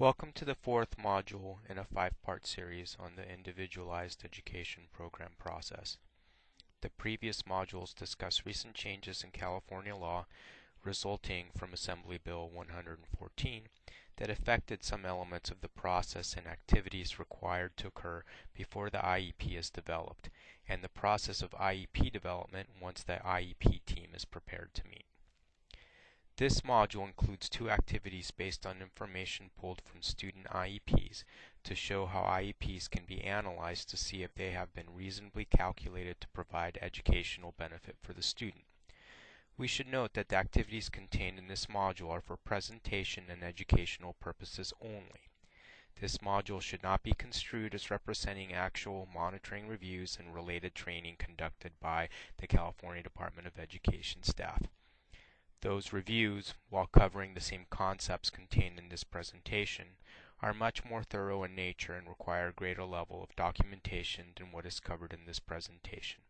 Welcome to the fourth module in a five-part series on the Individualized Education Program process. The previous modules discuss recent changes in California law resulting from Assembly Bill 114 that affected some elements of the process and activities required to occur before the IEP is developed, and the process of IEP development once the IEP team is prepared to meet. This module includes two activities based on information pulled from student IEPs to show how IEPs can be analyzed to see if they have been reasonably calculated to provide educational benefit for the student. We should note that the activities contained in this module are for presentation and educational purposes only. This module should not be construed as representing actual monitoring reviews and related training conducted by the California Department of Education staff. Those reviews, while covering the same concepts contained in this presentation, are much more thorough in nature and require a greater level of documentation than what is covered in this presentation.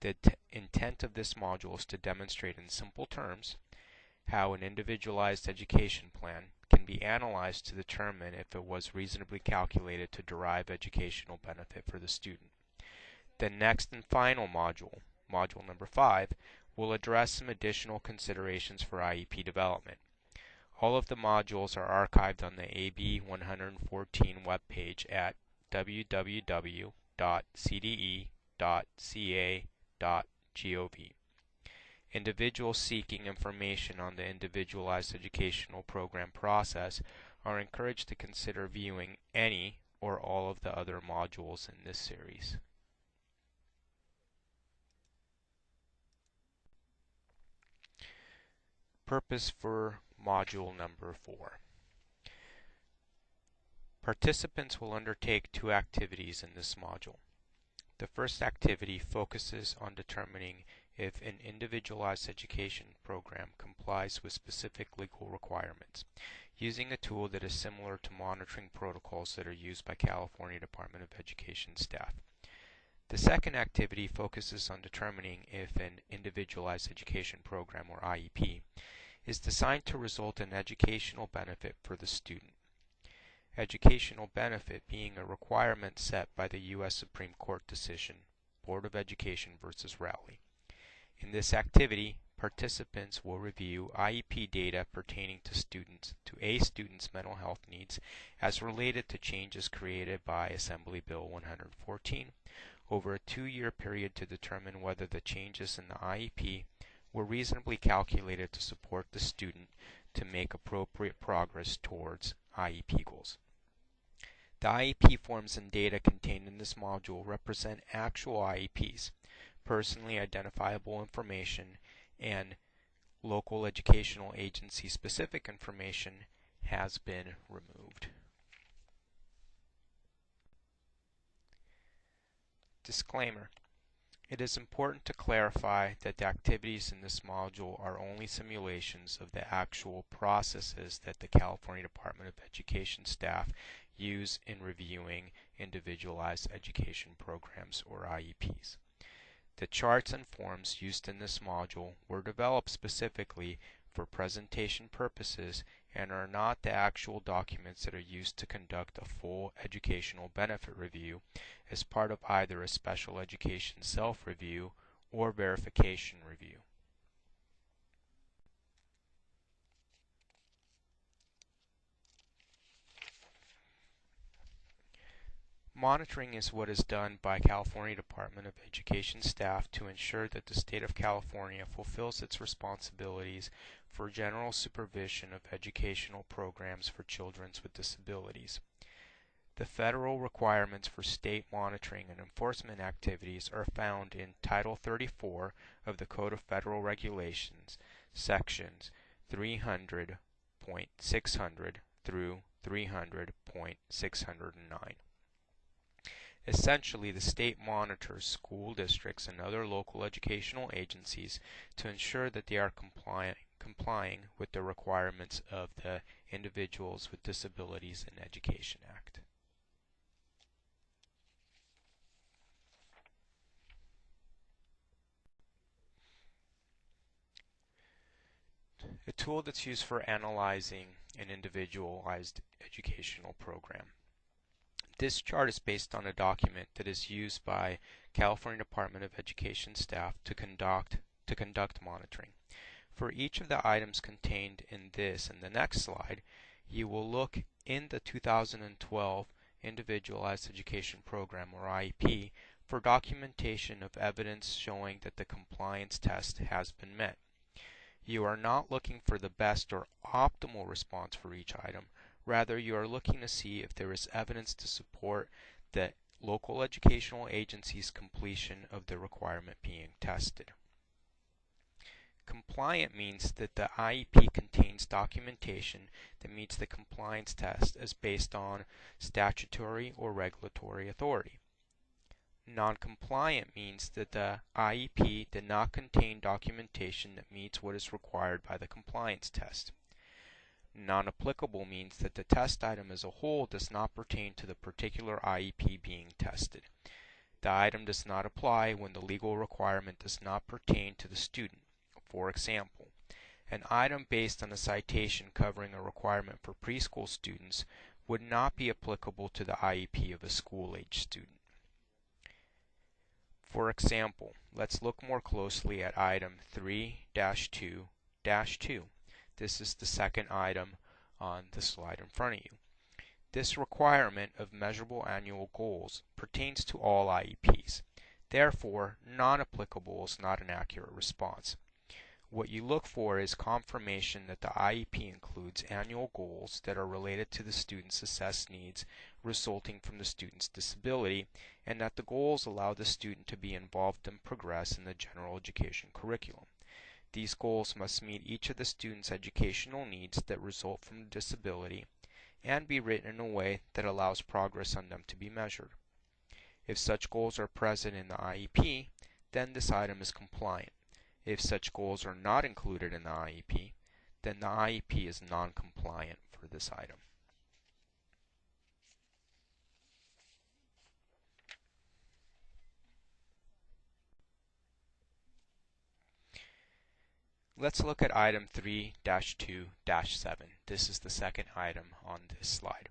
The intent of this module is to demonstrate in simple terms how an individualized education plan can be analyzed to determine if it was reasonably calculated to derive educational benefit for the student. The next and final module, module number 5, will address some additional considerations for IEP development. All of the modules are archived on the AB 114 webpage at www.cde.ca.gov. Individuals seeking information on the Individualized Educational Program process are encouraged to consider viewing any or all of the other modules in this series. Purpose for module number 4. Participants will undertake two activities in this module. The first activity focuses on determining if an individualized education program complies with specific legal requirements, using a tool that is similar to monitoring protocols that are used by California Department of Education staff. The second activity focuses on determining if an individualized education program, or IEP, is designed to result in educational benefit for the student. Educational benefit being a requirement set by the U.S. Supreme Court decision, Board of Education versus Rowley. In this activity, participants will review IEP data pertaining to a student's mental health needs as related to changes created by Assembly Bill 114 over a 2-year period to determine whether the changes in the IEP were reasonably calculated to support the student to make appropriate progress towards IEP goals. The IEP forms and data contained in this module represent actual IEPs. Personally identifiable information and local educational agency specific information has been removed. Disclaimer. It is important to clarify that the activities in this module are only simulations of the actual processes that the California Department of Education staff use in reviewing individualized education programs, or IEPs. The charts and forms used in this module were developed specifically for presentation purposes and are not the actual documents that are used to conduct a full educational benefit review as part of either a special education self-review or verification review. Monitoring is what is done by California Department of Education staff to ensure that the state of California fulfills its responsibilities for general supervision of educational programs for children with disabilities. The federal requirements for state monitoring and enforcement activities are found in Title 34 of the Code of Federal Regulations, sections 300.600 through 300.609. Essentially, the state monitors school districts and other local educational agencies to ensure that they are complying with the requirements of the Individuals with Disabilities in Education Act. A tool that's used for analyzing an individualized educational program. This chart is based on a document that is used by California Department of Education staff to conduct monitoring. For each of the items contained in this and the next slide, you will look in the 2012 Individualized Education Program, or IEP, for documentation of evidence showing that the compliance test has been met. You are not looking for the best or optimal response for each item. Rather, you are looking to see if there is evidence to support the local educational agency's completion of the requirement being tested. Compliant means that the IEP contains documentation that meets the compliance test as based on statutory or regulatory authority. Non-compliant means that the IEP did not contain documentation that meets what is required by the compliance test. Non-applicable means that the test item as a whole does not pertain to the particular IEP being tested. The item does not apply when the legal requirement does not pertain to the student. For example, an item based on a citation covering a requirement for preschool students would not be applicable to the IEP of a school-age student. For example, let's look more closely at item 3-2-2. This is the second item on the slide in front of you. This requirement of measurable annual goals pertains to all IEPs. Therefore, non-applicable is not an accurate response. What you look for is confirmation that the IEP includes annual goals that are related to the student's assessed needs resulting from the student's disability, and that the goals allow the student to be involved and progress in the general education curriculum. These goals must meet each of the student's educational needs that result from the disability and be written in a way that allows progress on them to be measured. If such goals are present in the IEP, then this item is compliant. If such goals are not included in the IEP, then the IEP is non-compliant for this item. Let's look at item 3-2-7. This is the second item on this slide.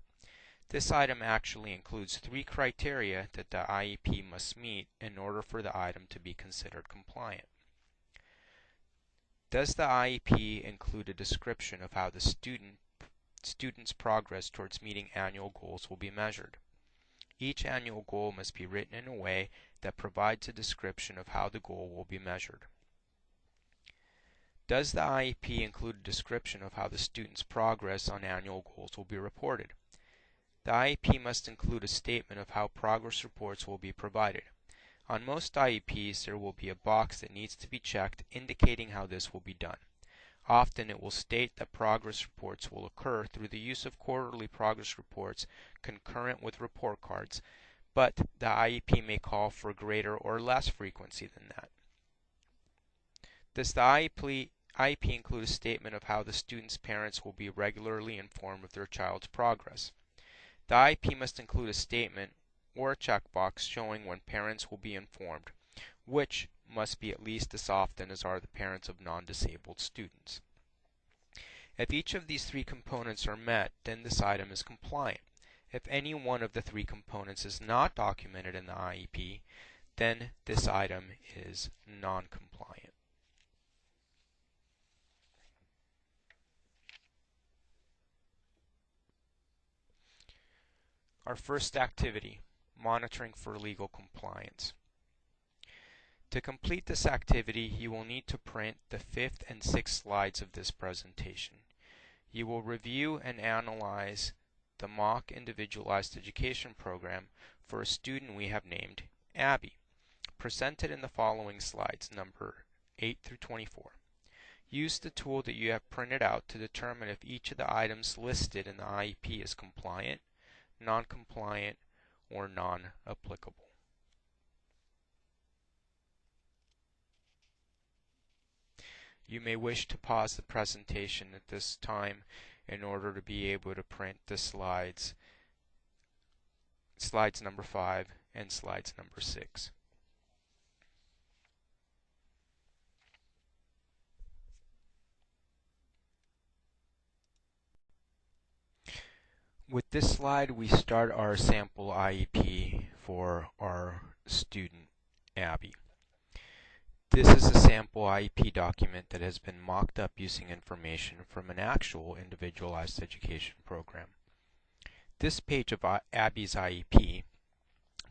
This item actually includes 3 criteria that the IEP must meet in order for the item to be considered compliant. Does the IEP include a description of how the student's progress towards meeting annual goals will be measured? Each annual goal must be written in a way that provides a description of how the goal will be measured. Does the IEP include a description of how the student's progress on annual goals will be reported? The IEP must include a statement of how progress reports will be provided. On most IEPs, there will be a box that needs to be checked indicating how this will be done. Often it will state that progress reports will occur through the use of quarterly progress reports concurrent with report cards, but the IEP may call for greater or less frequency than that. Does the IEP include a statement of how the student's parents will be regularly informed of their child's progress? The IEP must include a statement or a checkbox showing when parents will be informed, which must be at least as often as are the parents of non-disabled students. If each of these 3 components are met, then this item is compliant. If any one of the 3 components is not documented in the IEP, then this item is non-compliant. Our first activity, monitoring for legal compliance. To complete this activity, you will need to print the 5th and 6th slides of this presentation. You will review and analyze the mock individualized education program for a student we have named Abby, presented in the following slides, number 8 through 24. Use the tool that you have printed out to determine if each of the items listed in the IEP is compliant, non-compliant, or non-applicable. You may wish to pause the presentation at this time in order to be able to print the slides number 5 and slides number 6. With this slide, we start our sample IEP for our student, Abby. This is a sample IEP document that has been mocked up using information from an actual individualized education program. This page of Abby's IEP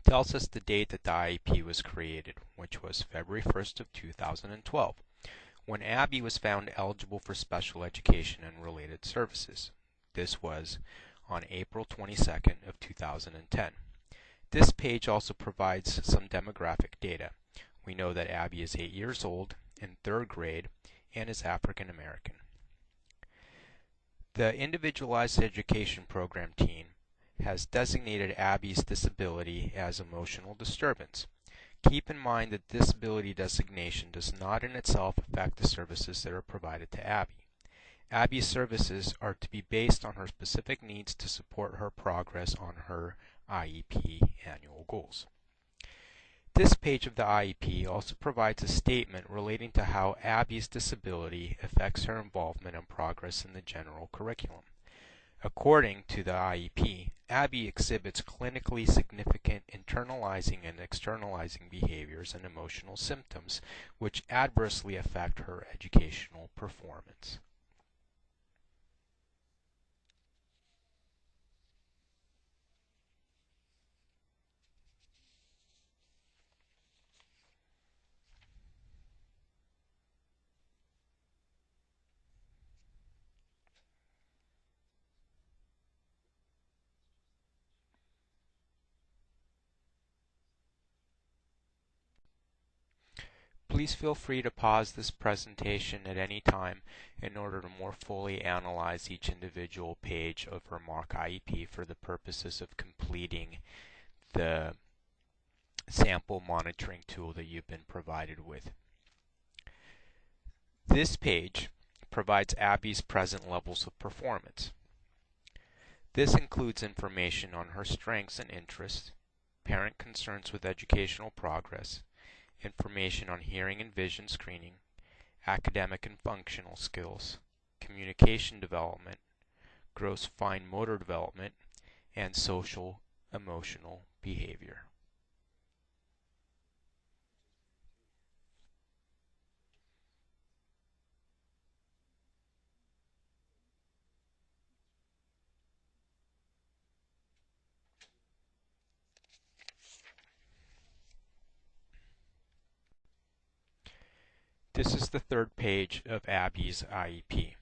tells us the date that the IEP was created, which was February 1st of 2012, when Abby was found eligible for special education and related services. This was on April 22nd of 2010. This page also provides some demographic data. We know that Abby is 8 years old, in 3rd grade, and is African American. The Individualized Education Program team has designated Abby's disability as emotional disturbance. Keep in mind that disability designation does not in itself affect the services that are provided to Abby. Abby's services are to be based on her specific needs to support her progress on her IEP annual goals. This page of the IEP also provides a statement relating to how Abby's disability affects her involvement and progress in the general curriculum. According to the IEP, Abby exhibits clinically significant internalizing and externalizing behaviors and emotional symptoms which adversely affect her educational performance. Please feel free to pause this presentation at any time in order to more fully analyze each individual page of her mock IEP for the purposes of completing the sample monitoring tool that you've been provided with. This page provides Abby's present levels of performance. This includes information on her strengths and interests, parent concerns with educational progress, information on hearing and vision screening, academic and functional skills, communication development, gross fine motor development, and social emotional behavior. This is the 3rd page of Abby's IEP.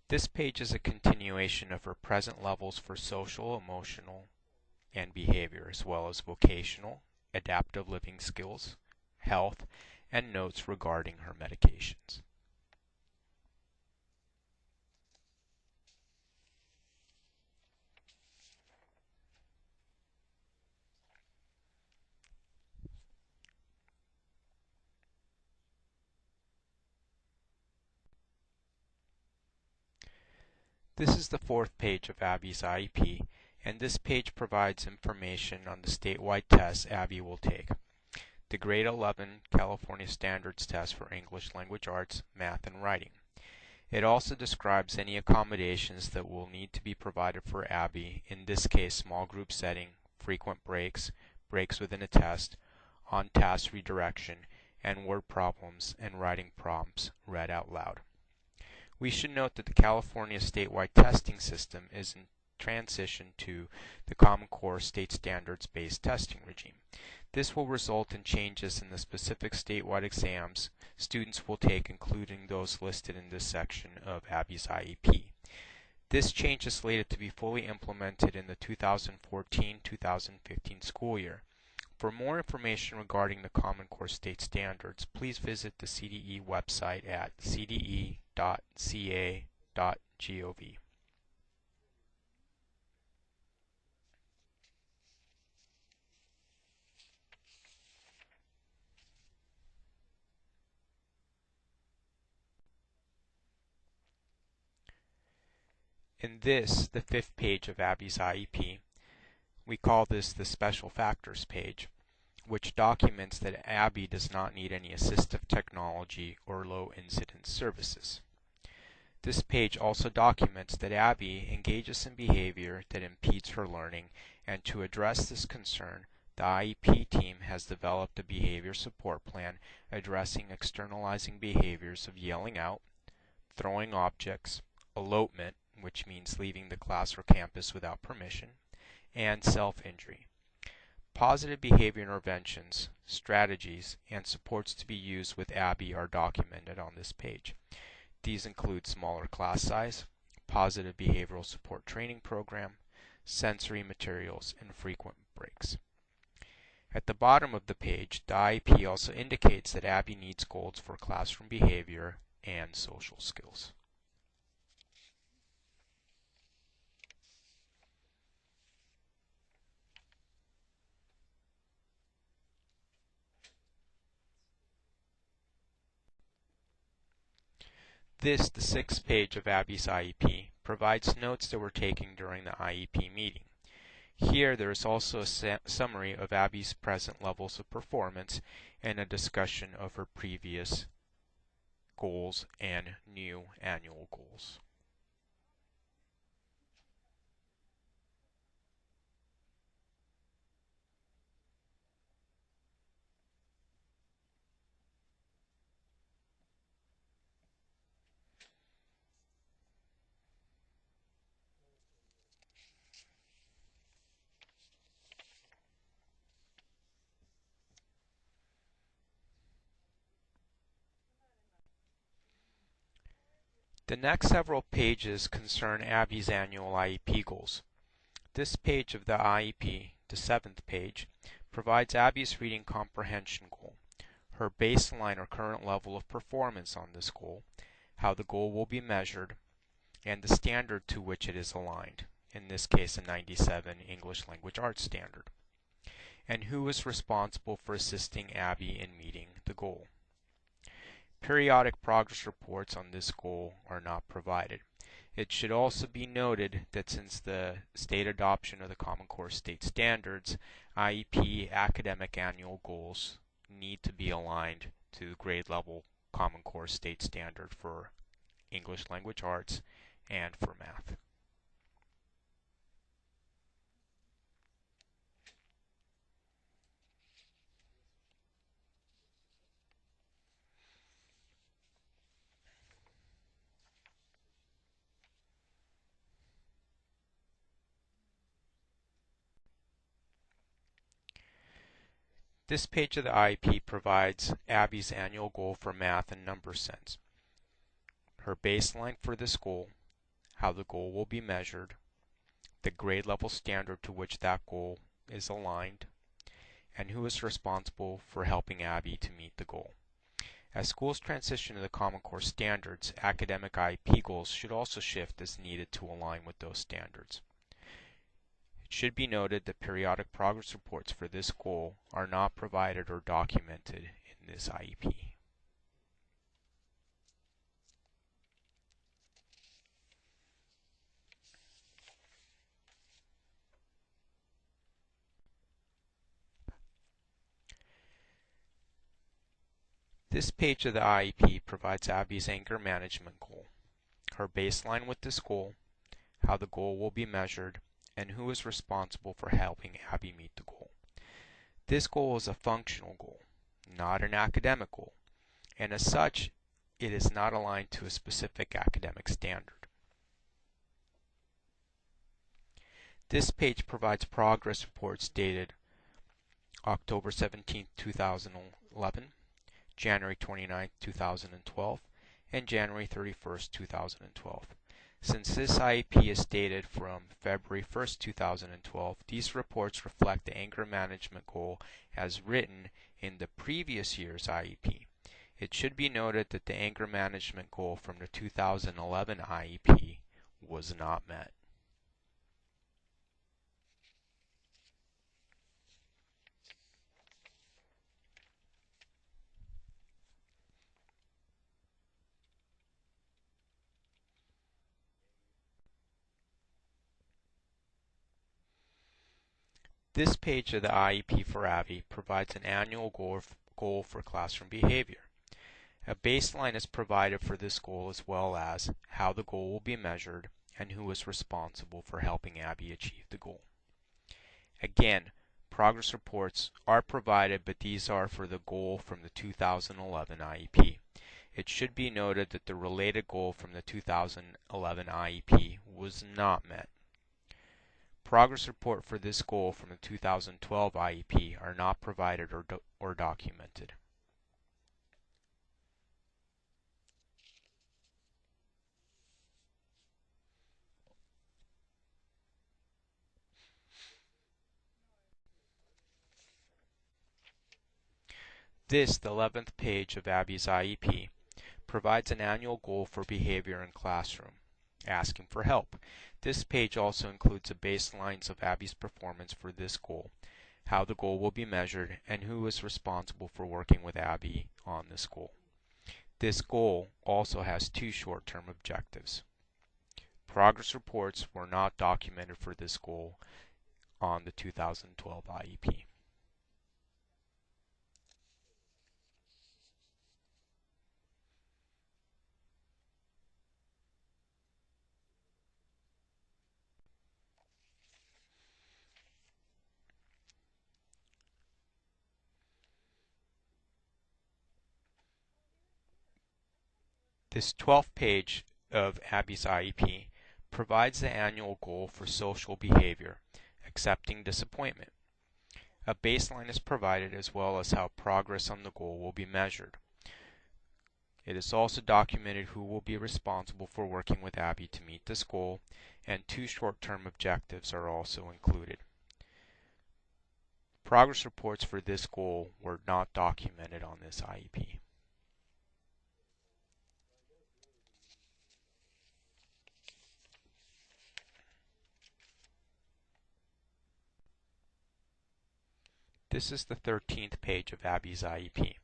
This page is a continuation of her present levels for social, emotional, and behavior, as well as vocational, adaptive living skills, health, and notes regarding her medications. This is the 4th page of Abby's IEP, and this page provides information on the statewide tests Abby will take. The Grade 11 California Standards Test for English Language Arts, Math, and Writing. It also describes any accommodations that will need to be provided for Abby, in this case small group setting, frequent breaks, breaks within a test, on-task redirection, and word problems and writing prompts read out loud. We should note that the California statewide testing system is in transition to the Common Core state standards-based testing regime. This will result in changes in the specific statewide exams students will take, including those listed in this section of Abby's IEP. This change is slated to be fully implemented in the 2014-2015 school year. For more information regarding the Common Core state standards, please visit the CDE website at cde.ca.gov. In this, the 5th page of Abby's IEP, we call this the Special Factors page, which documents that Abby does not need any assistive technology or low incidence services. This page also documents that Abby engages in behavior that impedes her learning, and to address this concern, the IEP team has developed a behavior support plan addressing externalizing behaviors of yelling out, throwing objects, elopement, which means leaving the class or campus without permission, and self-injury. Positive behavior interventions, strategies, and supports to be used with Abby are documented on this page. These include smaller class size, positive behavioral support training program, sensory materials, and frequent breaks. At the bottom of the page, the IEP also indicates that Abby needs goals for classroom behavior and social skills. This, the 6th page of Abby's IEP, provides notes that were taken during the IEP meeting. Here there is also a summary of Abby's present levels of performance and a discussion of her previous goals and new annual goals. The next several pages concern Abby's annual IEP goals. This page of the IEP, the 7th page, provides Abby's reading comprehension goal, her baseline or current level of performance on this goal, how the goal will be measured, and the standard to which it is aligned, in this case a 97 English Language Arts standard, and who is responsible for assisting Abby in meeting the goal. Periodic progress reports on this goal are not provided. It should also be noted that since the state adoption of the Common Core State Standards, IEP academic annual goals need to be aligned to the grade level Common Core State Standard for English Language Arts and for math. This page of the IEP provides Abby's annual goal for math in number sense, her baseline for this goal, how the goal will be measured, the grade level standard to which that goal is aligned, and who is responsible for helping Abby to meet the goal. As schools transition to the Common Core standards, academic IEP goals should also shift as needed to align with those standards. It should be noted that periodic progress reports for this goal are not provided or documented in this IEP. This page of the IEP provides Abby's anger management goal, her baseline with this goal, how the goal will be measured, and who is responsible for helping Abby meet the goal. This goal is a functional goal, not an academic goal, and as such, it is not aligned to a specific academic standard. This page provides progress reports dated October 17, 2011, January 29, 2012, and January 31, 2012. Since this IEP is dated from February 1, 2012, these reports reflect the anger management goal as written in the previous year's IEP. It should be noted that the anger management goal from the 2011 IEP was not met. This page of the IEP for Abby provides an annual goal for classroom behavior. A baseline is provided for this goal as well as how the goal will be measured and who is responsible for helping Abby achieve the goal. Again, progress reports are provided, but these are for the goal from the 2011 IEP. It should be noted that the related goal from the 2011 IEP was not met. Progress report for this goal from the 2012 IEP are not provided or documented. This, the 11th page of Abby's IEP, provides an annual goal for behavior in classroom, asking for help. This page also includes the baselines of Abby's performance for this goal, how the goal will be measured, and who is responsible for working with Abby on this goal. This goal also has two short-term objectives. Progress reports were not documented for this goal on the 2012 IEP. This 12th page of Abby's IEP provides the annual goal for social behavior, accepting disappointment. A baseline is provided as well as how progress on the goal will be measured. It is also documented who will be responsible for working with Abby to meet this goal, and two short-term objectives are also included. Progress reports for this goal were not documented on this IEP. This is the 13th page of Abby's IEP.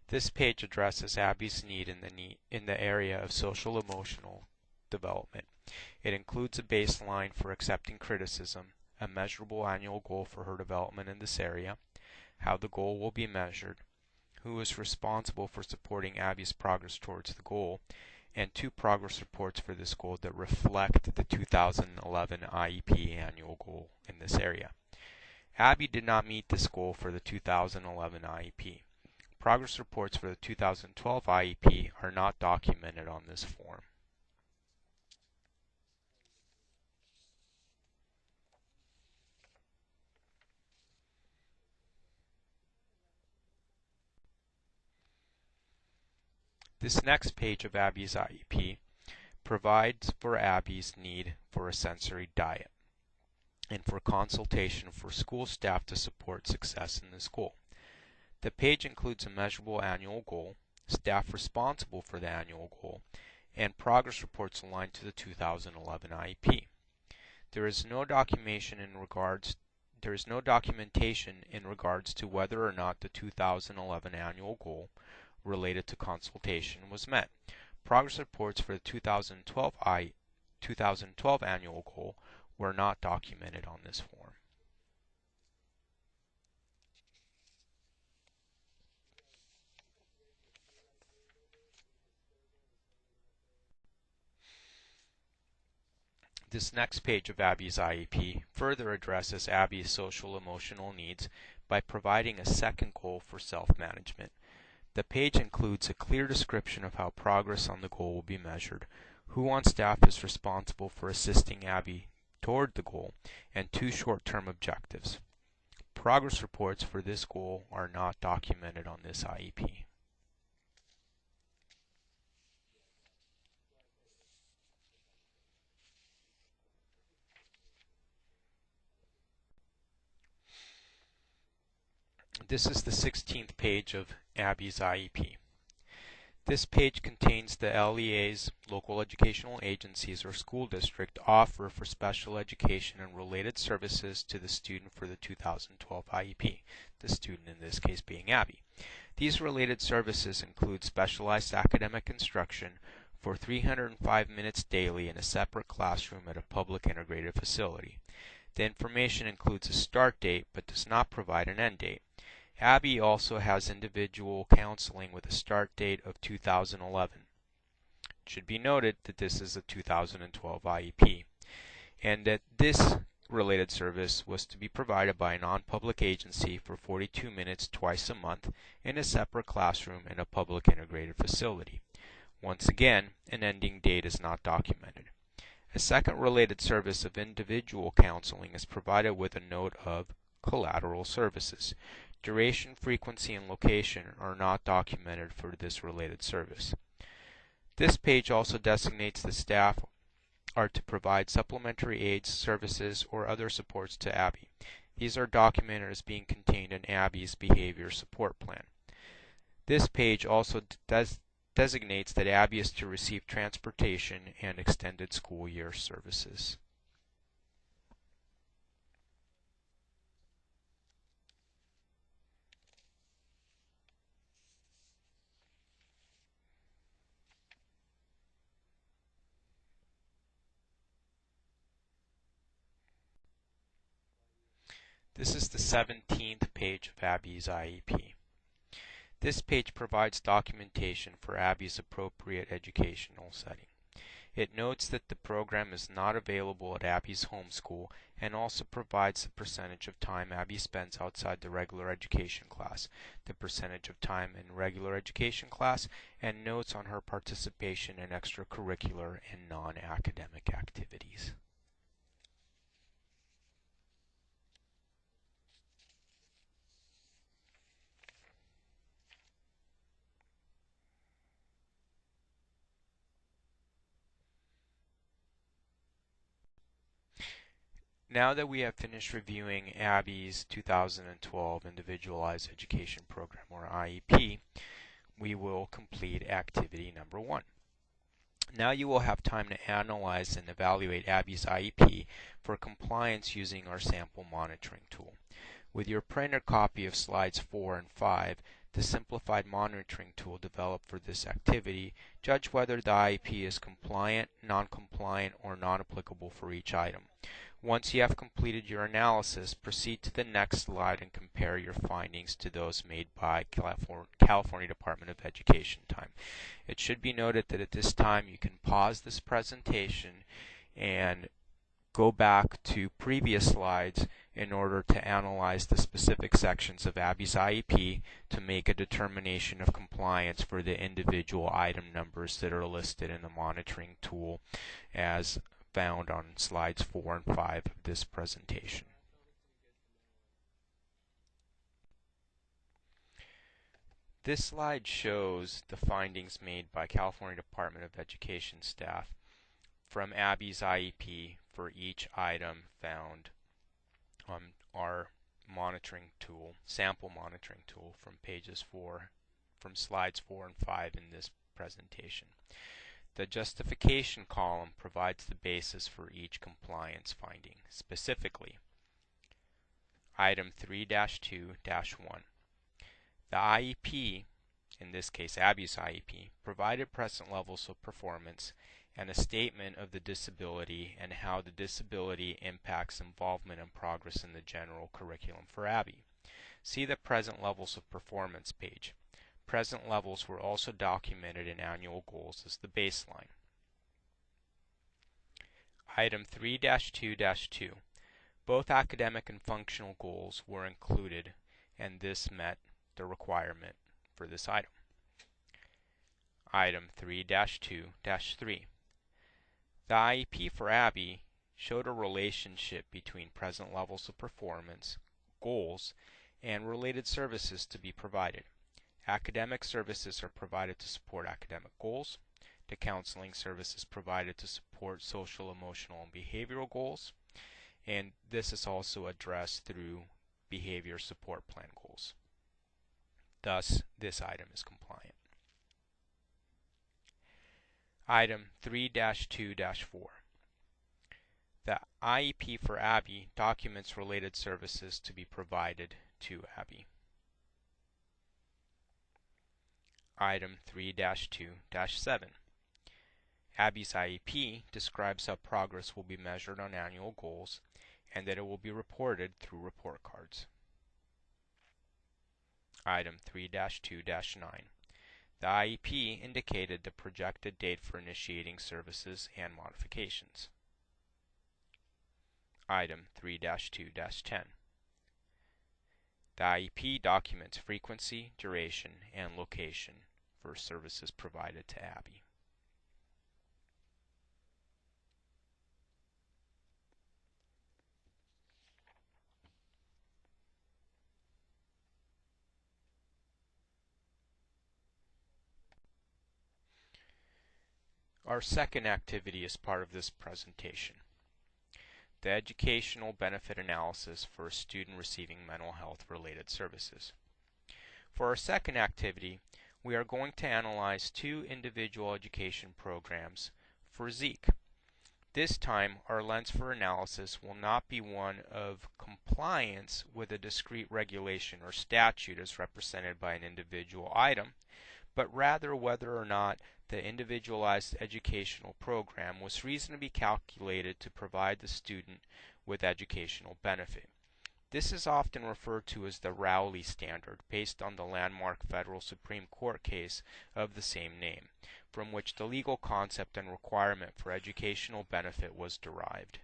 This page addresses Abby's need in the area of social emotional development. It includes a baseline for accepting criticism, a measurable annual goal for her development in this area, how the goal will be measured, who is responsible for supporting Abby's progress towards the goal, and two progress reports for this goal that reflect the 2011 IEP annual goal in this area. Abby did not meet this goal for the 2011 IEP. Progress reports for the 2012 IEP are not documented on this form. This next page of Abby's IEP provides for Abby's need for a sensory diet and for consultation for school staff to support success in the school. The page includes a measurable annual goal, staff responsible for the annual goal, and progress reports aligned to the 2011 IEP. There is no documentation in regards to whether or not the 2011 annual goal related to consultation was met. Progress reports for the 2012 annual goal were not documented on this form. This next page of Abby's IEP further addresses Abby's social emotional needs by providing a second goal for self-management. The page includes a clear description of how progress on the goal will be measured, who on staff is responsible for assisting Abby toward the goal, and two short-term objectives. Progress reports for this goal are not documented on this IEP. This is the 16th page of Abby's IEP. This page contains the LEAs, local educational agencies, or school district offer for special education and related services to the student for the 2012 IEP, the student in this case being Abby. These related services include specialized academic instruction for 305 minutes daily in a separate classroom at a public integrated facility. The information includes a start date but does not provide an end date. Abby also has individual counseling with a start date of 2011. It should be noted that this is a 2012 IEP, and that this related service was to be provided by a non-public agency for 42 minutes twice a month in a separate classroom in a public integrated facility. Once again, an ending date is not documented. A second related service of individual counseling is provided with a note of collateral services. Duration, frequency, and location are not documented for this related service. This page also designates the staff are to provide supplementary aids, services, or other supports to Abby. These are documented as being contained in Abby's behavior support plan. This page also designates that Abby is to receive transportation and extended school year services. This is the 17th page of Abby's IEP. This page provides documentation for Abby's appropriate educational setting. It notes that the program is not available at Abby's home school and also provides the percentage of time Abby spends outside the regular education class, the percentage of time in regular education class, and notes on her participation in extracurricular and non-academic activities. Now that we have finished reviewing Abby's 2012 Individualized Education Program, or IEP, we will complete activity number 1. Now you will have time to analyze and evaluate Abby's IEP for compliance using our sample monitoring tool. With your printed copy of slides 4 and 5, the simplified monitoring tool developed for this activity, judge whether the IEP is compliant, non-compliant, or non-applicable for each item. Once you have completed your analysis, proceed to the next slide and compare your findings to those made by California Department of Education time. It should be noted that at this time you can pause this presentation and go back to previous slides in order to analyze the specific sections of Abby's IEP to make a determination of compliance for the individual item numbers that are listed in the monitoring tool as found on slides 4 and 5 of this presentation. This slide shows the findings made by California Department of Education staff from Abby's IEP for each item found on our monitoring tool, sample monitoring tool from slides 4 and 5 in this presentation. The justification column provides the basis for each compliance finding. Specifically, item 3-2-1. The IEP, in this case Abby's IEP, provided present levels of performance and a statement of the disability and how the disability impacts involvement and progress in the general curriculum for Abby. See the present levels of performance page. Present levels were also documented in annual goals as the baseline. Item 3-2-2. Both academic and functional goals were included, and this met the requirement for this item. Item 3-2-3. The IEP for Abby showed a relationship between present levels of performance, goals, and related services to be provided. Academic services are provided to support academic goals. The counseling services provided to support social, emotional, and behavioral goals. And this is also addressed through behavior support plan goals. Thus, this item is compliant. Item 3-2-4. The IEP for Abby documents related services to be provided to Abby. Item 3-2-7. Abby's IEP describes how progress will be measured on annual goals and that it will be reported through report cards. Item 3-2-9. The IEP indicated the projected date for initiating services and modifications. Item 3-2-10. The IEP documents frequency, duration, and location for services provided to Abby. Our second activity is part of this presentation: the educational benefit analysis for a student receiving mental health related services. For our second activity, we are going to analyze two individual education programs for Zeke. This time, our lens for analysis will not be one of compliance with a discrete regulation or statute as represented by an individual item, but rather whether or not the individualized educational program was reasonably calculated to provide the student with educational benefit. This is often referred to as the Rowley standard, based on the landmark federal Supreme Court case of the same name, from which the legal concept and requirement for educational benefit was derived.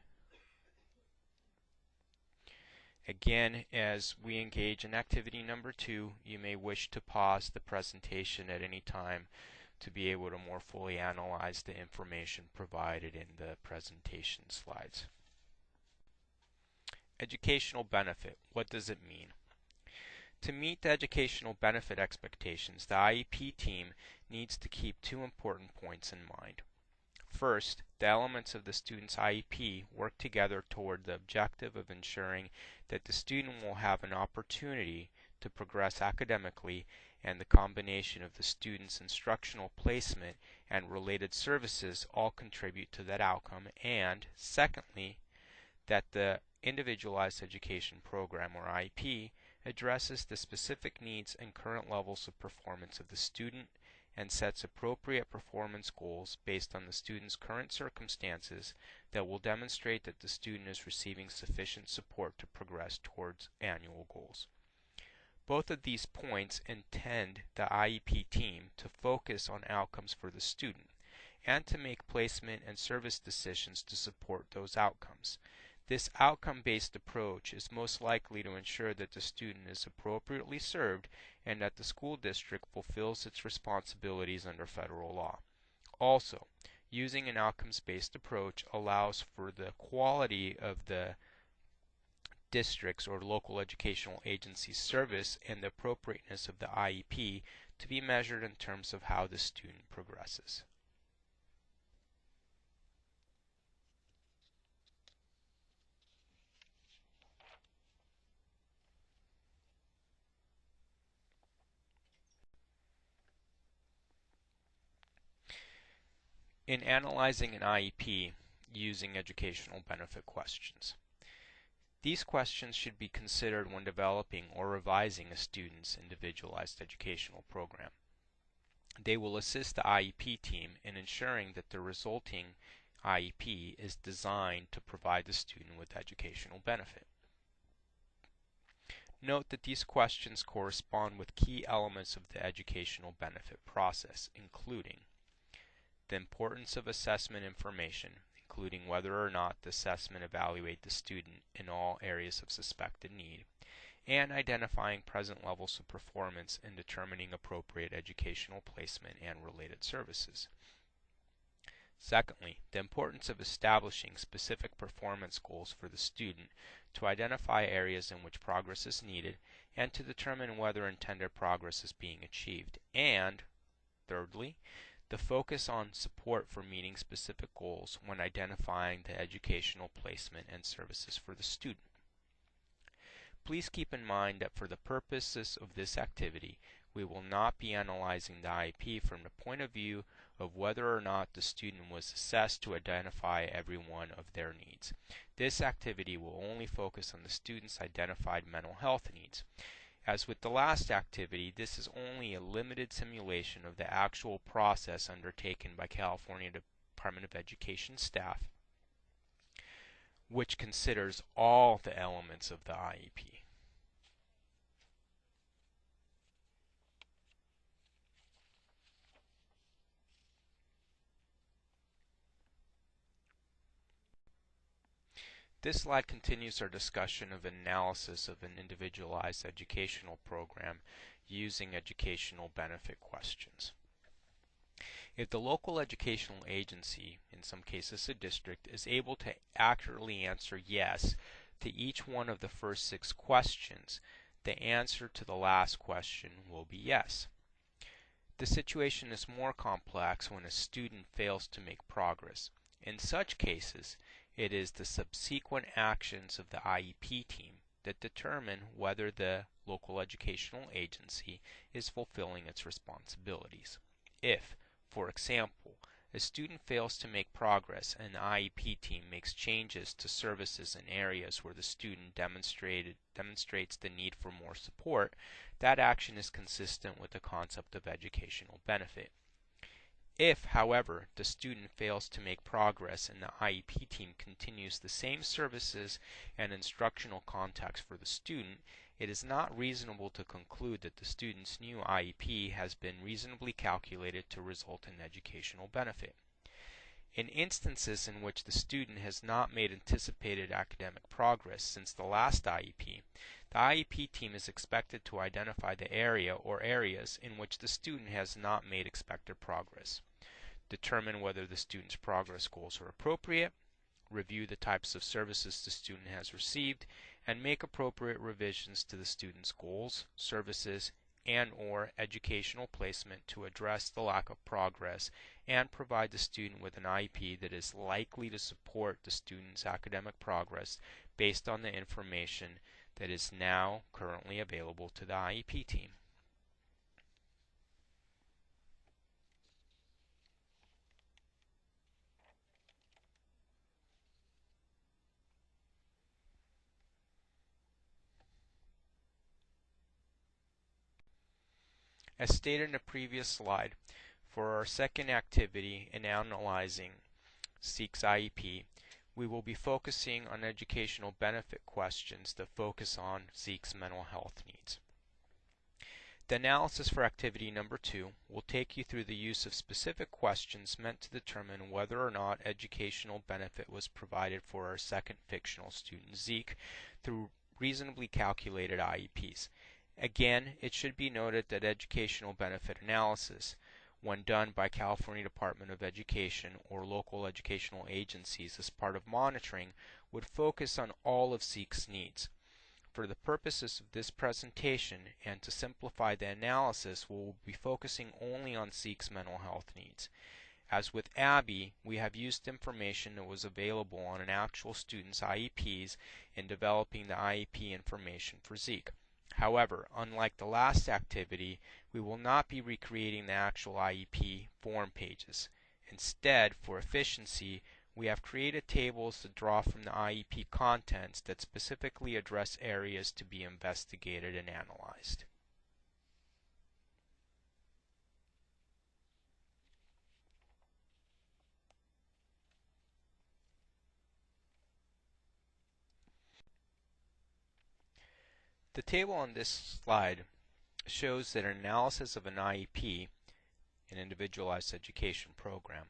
Again, as we engage in activity number 2, you may wish to pause the presentation at any time to be able to more fully analyze the information provided in the presentation slides. Educational benefit. What does it mean? To meet the educational benefit expectations, the IEP team needs to keep two important points in mind. First, the elements of the student's IEP work together toward the objective of ensuring that the student will have an opportunity to progress academically, and the combination of the student's instructional placement and related services all contribute to that outcome. And secondly, that the Individualized Education Program, or IEP, addresses the specific needs and current levels of performance of the student and sets appropriate performance goals based on the student's current circumstances that will demonstrate that the student is receiving sufficient support to progress towards annual goals. Both of these points intend the IEP team to focus on outcomes for the student and to make placement and service decisions to support those outcomes. This outcome-based approach is most likely to ensure that the student is appropriately served and that the school district fulfills its responsibilities under federal law. Also, using an outcomes-based approach allows for the quality of the district's or local educational agency's service and the appropriateness of the IEP to be measured in terms of how the student progresses. In analyzing an IEP using educational benefit questions, these questions should be considered when developing or revising a student's individualized educational program. They will assist the IEP team in ensuring that the resulting IEP is designed to provide the student with educational benefit. Note that these questions correspond with key elements of the educational benefit process, including the importance of assessment information, including whether or not the assessment evaluate the student in all areas of suspected need, and identifying present levels of performance in determining appropriate educational placement and related services. Secondly, the importance of establishing specific performance goals for the student to identify areas in which progress is needed and to determine whether intended progress is being achieved. And thirdly, the focus on support for meeting specific goals when identifying the educational placement and services for the student. Please keep in mind that for the purposes of this activity, we will not be analyzing the IEP from the point of view of whether or not the student was assessed to identify every one of their needs. This activity will only focus on the student's identified mental health needs. As with the last activity, this is only a limited simulation of the actual process undertaken by California Department of Education staff, which considers all the elements of the IEP. This slide continues our discussion of analysis of an individualized educational program using educational benefit questions. If the local educational agency, in some cases a district, is able to accurately answer yes to each one of the first 6 questions, the answer to the last question will be yes. The situation is more complex when a student fails to make progress. In such cases, it is the subsequent actions of the IEP team that determine whether the local educational agency is fulfilling its responsibilities. If, for example, a student fails to make progress and the IEP team makes changes to services in areas where the student demonstrates the need for more support, that action is consistent with the concept of educational benefit. If, however, the student fails to make progress and the IEP team continues the same services and instructional context for the student, it is not reasonable to conclude that the student's new IEP has been reasonably calculated to result in educational benefit. In instances in which the student has not made anticipated academic progress since the last IEP, the IEP team is expected to identify the area or areas in which the student has not made expected progress, determine whether the student's progress goals are appropriate, review the types of services the student has received, and make appropriate revisions to the student's goals, services, and/or educational placement to address the lack of progress and provide the student with an IEP that is likely to support the student's academic progress based on the information that is now currently available to the IEP team. As stated in the previous slide, for our second activity in analyzing Zeke's IEP, we will be focusing on educational benefit questions that focus on Zeke's mental health needs. The analysis for activity number 2 will take you through the use of specific questions meant to determine whether or not educational benefit was provided for our second fictional student Zeke through reasonably calculated IEPs. Again, it should be noted that educational benefit analysis, when done by California Department of Education or local educational agencies as part of monitoring, would focus on all of Zeke's needs. For the purposes of this presentation and to simplify the analysis, we will be focusing only on Zeke's mental health needs. As with Abby, we have used information that was available on an actual student's IEPs in developing the IEP information for Zeke. However, unlike the last activity, we will not be recreating the actual IEP form pages. Instead, for efficiency, we have created tables that draw from the IEP contents that specifically address areas to be investigated and analyzed. The table on this slide shows that an analysis of an IEP, an Individualized Education Program,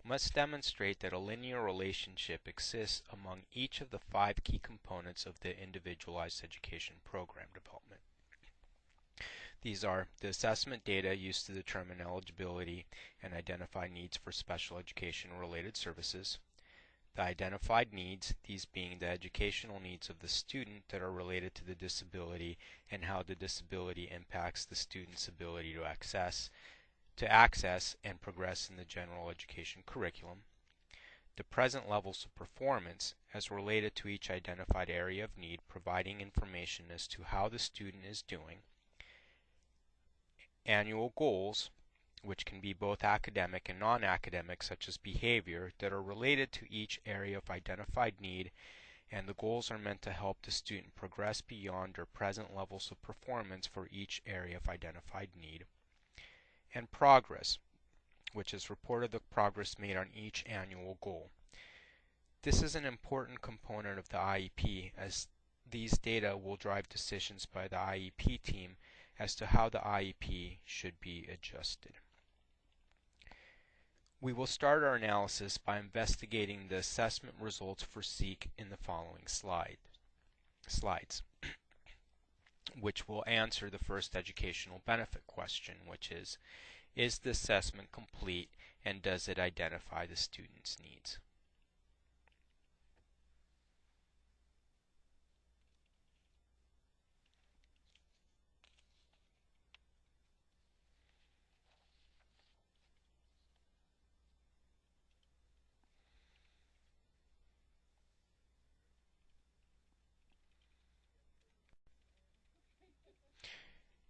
must demonstrate that a linear relationship exists among each of the 5 key components of the Individualized Education Program development. These are the assessment data used to determine eligibility and identify needs for special education-related services, the identified needs, these being the educational needs of the student that are related to the disability and how the disability impacts the student's ability to access and progress in the general education curriculum, the present levels of performance as related to each identified area of need, providing information as to how the student is doing, annual goals, which can be both academic and non-academic, such as behavior, that are related to each area of identified need, and the goals are meant to help the student progress beyond their present levels of performance for each area of identified need, and progress, which is reported the progress made on each annual goal. This is an important component of the IEP, as these data will drive decisions by the IEP team as to how the IEP should be adjusted. We will start our analysis by investigating the assessment results for Zeke in the following slides, which will answer the first educational benefit question, which is the assessment complete and does it identify the student's needs?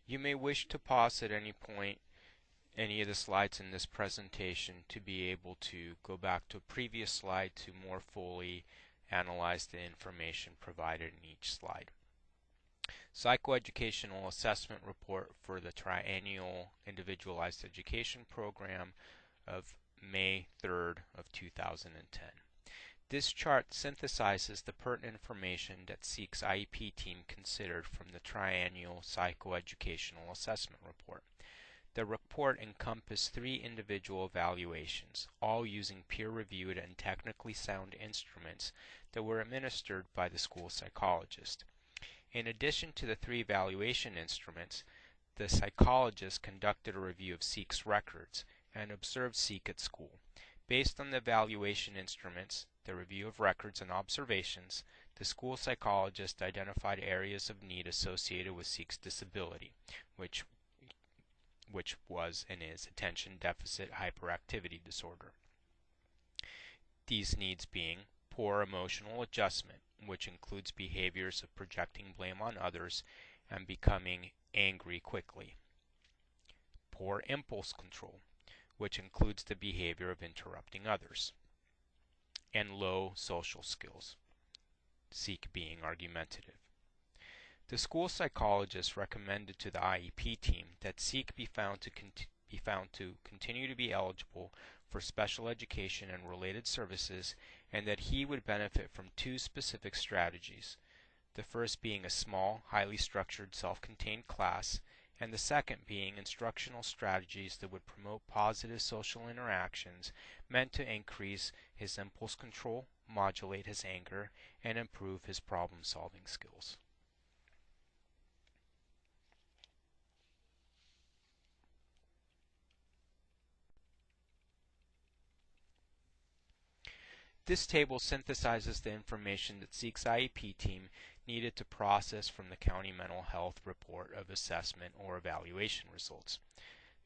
You may wish to pause at any point any of the slides in this presentation to be able to go back to a previous slide to more fully analyze the information provided in each slide. Psychoeducational Assessment Report for the Triennial Individualized Education Program of May 3rd of 2010. This chart synthesizes the pertinent information that Zeke's IEP team considered from the Triennial Psychoeducational Assessment Report. The report encompassed 3 individual evaluations, all using peer-reviewed and technically sound instruments that were administered by the school psychologist. In addition to the 3 evaluation instruments, the psychologist conducted a review of Zeke's records and observed Zeke at school. Based on the evaluation instruments, the review of records and observations, the school psychologist identified areas of need associated with Zeke's disability, which was and is attention deficit hyperactivity disorder. These needs being poor emotional adjustment, which includes behaviors of projecting blame on others and becoming angry quickly. Poor impulse control, which includes the behavior of interrupting others. And low social skills, Zeke being argumentative. The school psychologist recommended to the IEP team that Zeke be found to continue to be eligible for special education and related services, and that he would benefit from 2 specific strategies. The first being a small, highly structured, self-contained class, and the second being instructional strategies that would promote positive social interactions meant to increase his impulse control, modulate his anger, and improve his problem-solving skills. This table synthesizes the information that Zeke's IEP team needed to process from the County Mental Health Report of Assessment or Evaluation results.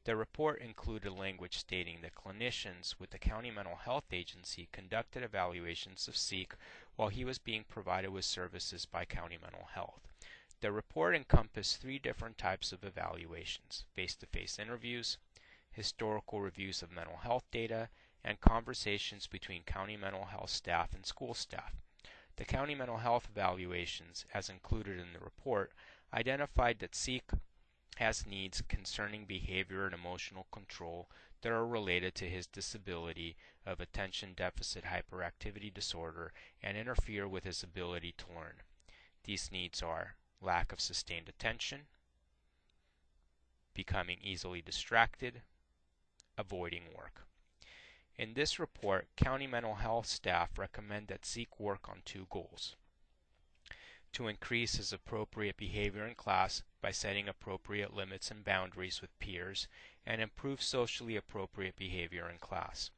The report included language stating that clinicians with the County Mental Health Agency conducted evaluations of Zeke while he was being provided with services by County Mental Health. The report encompassed 3 different types of evaluations: face-to-face interviews, historical reviews of mental health data, and conversations between county mental health staff and school staff. The county mental health evaluations, as included in the report, identified that Zeke has needs concerning behavior and emotional control that are related to his disability of attention deficit hyperactivity disorder and interfere with his ability to learn. These needs are lack of sustained attention, becoming easily distracted, avoiding work. In this report, county mental health staff recommend that Zeke work on 2 goals: to increase his appropriate behavior in class by setting appropriate limits and boundaries with peers, and improve socially appropriate behavior in class,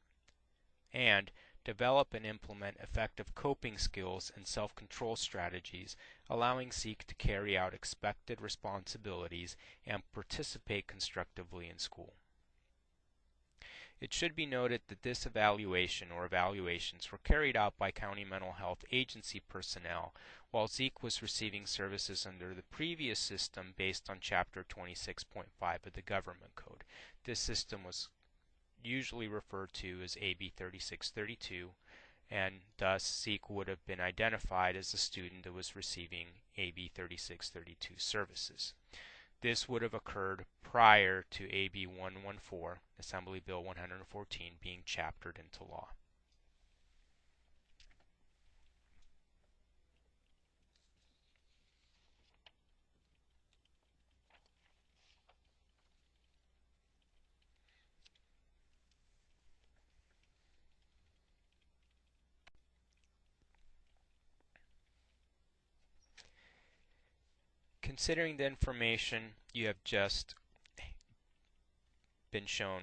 and develop and implement effective coping skills and self-control strategies, allowing Zeke to carry out expected responsibilities and participate constructively in school. It should be noted that this evaluation or evaluations were carried out by County Mental Health Agency personnel, while Zeke was receiving services under the previous system based on Chapter 26.5 of the Government Code. This system was usually referred to as AB 3632, and thus Zeke would have been identified as a student that was receiving AB 3632 services. This would have occurred prior to AB 114, Assembly Bill 114, being chaptered into law. Considering the information you have just been shown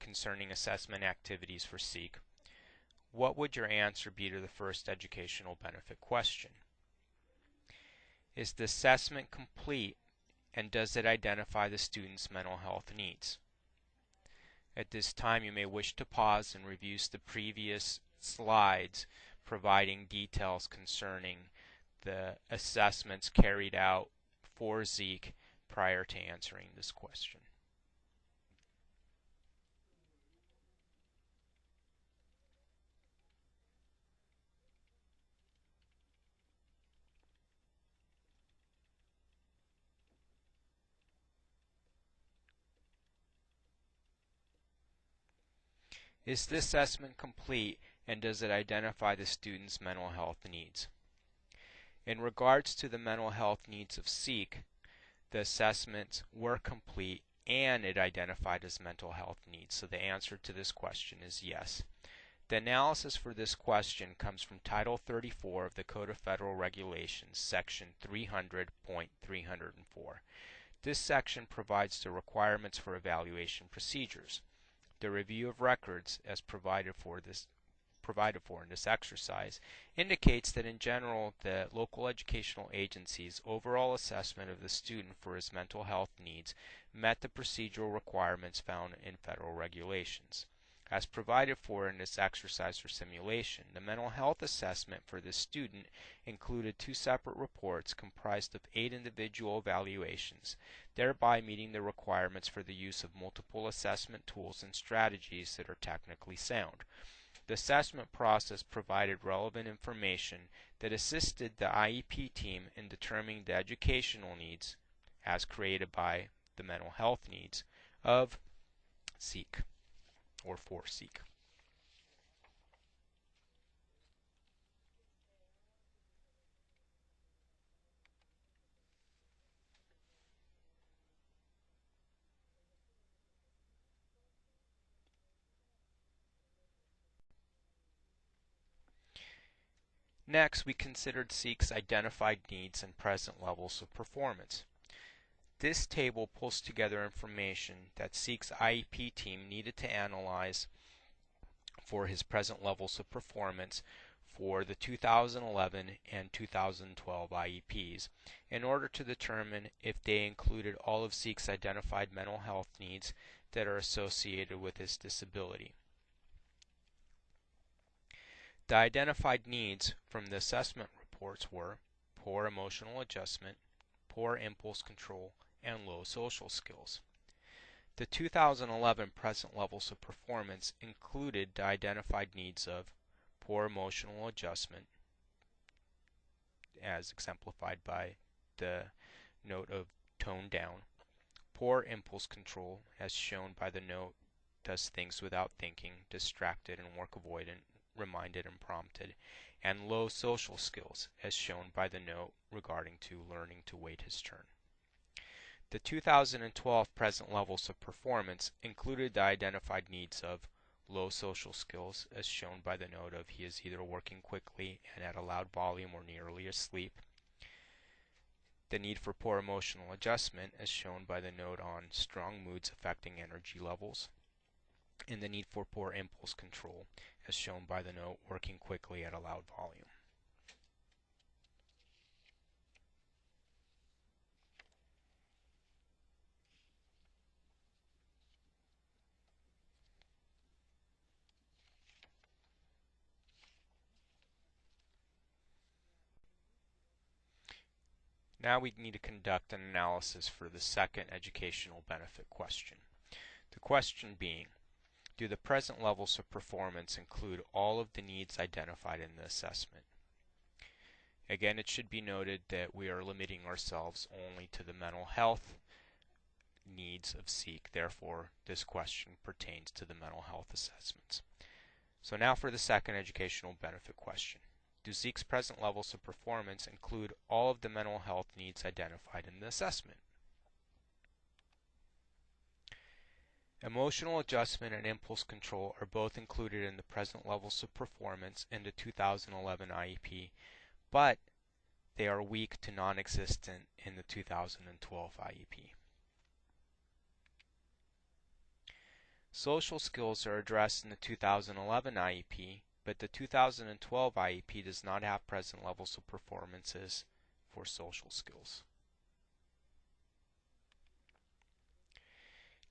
concerning assessment activities for Sikh, what would your answer be to the first educational benefit question? Is the assessment complete, and does it identify the student's mental health needs? At this time, you may wish to pause and review the previous slides providing details concerning the assessments carried out for Zeke prior to answering this question. Is this assessment complete, and does it identify the student's mental health needs? In regards to the mental health needs of Sikh, the assessments were complete and it identified his mental health needs. So the answer to this question is yes. The analysis for this question comes from Title 34 of the Code of Federal Regulations, Section 300.304. This section provides the requirements for evaluation procedures. The review of records, as provided for in this exercise, indicates that in general the local educational agency's overall assessment of the student for his mental health needs met the procedural requirements found in federal regulations. As provided for in this exercise or simulation, the mental health assessment for this student included 2 separate reports comprised of 8 individual evaluations, thereby meeting the requirements for the use of multiple assessment tools and strategies that are technically sound. The assessment process provided relevant information that assisted the IEP team in determining the educational needs, as created by the mental health needs, of Sikh, or for Sikh. Next, we considered Sikh's identified needs and present levels of performance. This table pulls together information that Sikh's IEP team needed to analyze for his present levels of performance for the 2011 and 2012 IEPs in order to determine if they included all of Zeke's identified mental health needs that are associated with his disability. The identified needs from the assessment reports were poor emotional adjustment, poor impulse control, and low social skills. The 2011 present levels of performance included the identified needs of poor emotional adjustment, as exemplified by the note of tone down, poor impulse control, as shown by the note does things without thinking, distracted and work avoidant, reminded and prompted, and low social skills, as shown by the note regarding to learning to wait his turn. The 2012 present levels of performance included the identified needs of low social skills, as shown by the note of he is either working quickly and at a loud volume or nearly asleep. The need for poor emotional adjustment, as shown by the note on strong moods affecting energy levels. And the need for poor impulse control, as shown by the note working quickly at a loud volume. Now we need to conduct an analysis for the second educational benefit question. The question being, do the present levels of performance include all of the needs identified in the assessment? Again, it should be noted that we are limiting ourselves only to the mental health needs of Sikh. Therefore, this question pertains to the mental health assessments. So now for the second educational benefit question. Do Zeke's present levels of performance include all of the mental health needs identified in the assessment? Emotional adjustment and impulse control are both included in the present levels of performance in the 2011 IEP, but they are weak to non-existent in the 2012 IEP. Social skills are addressed in the 2011 IEP, but the 2012 IEP does not have present levels of performances for social skills.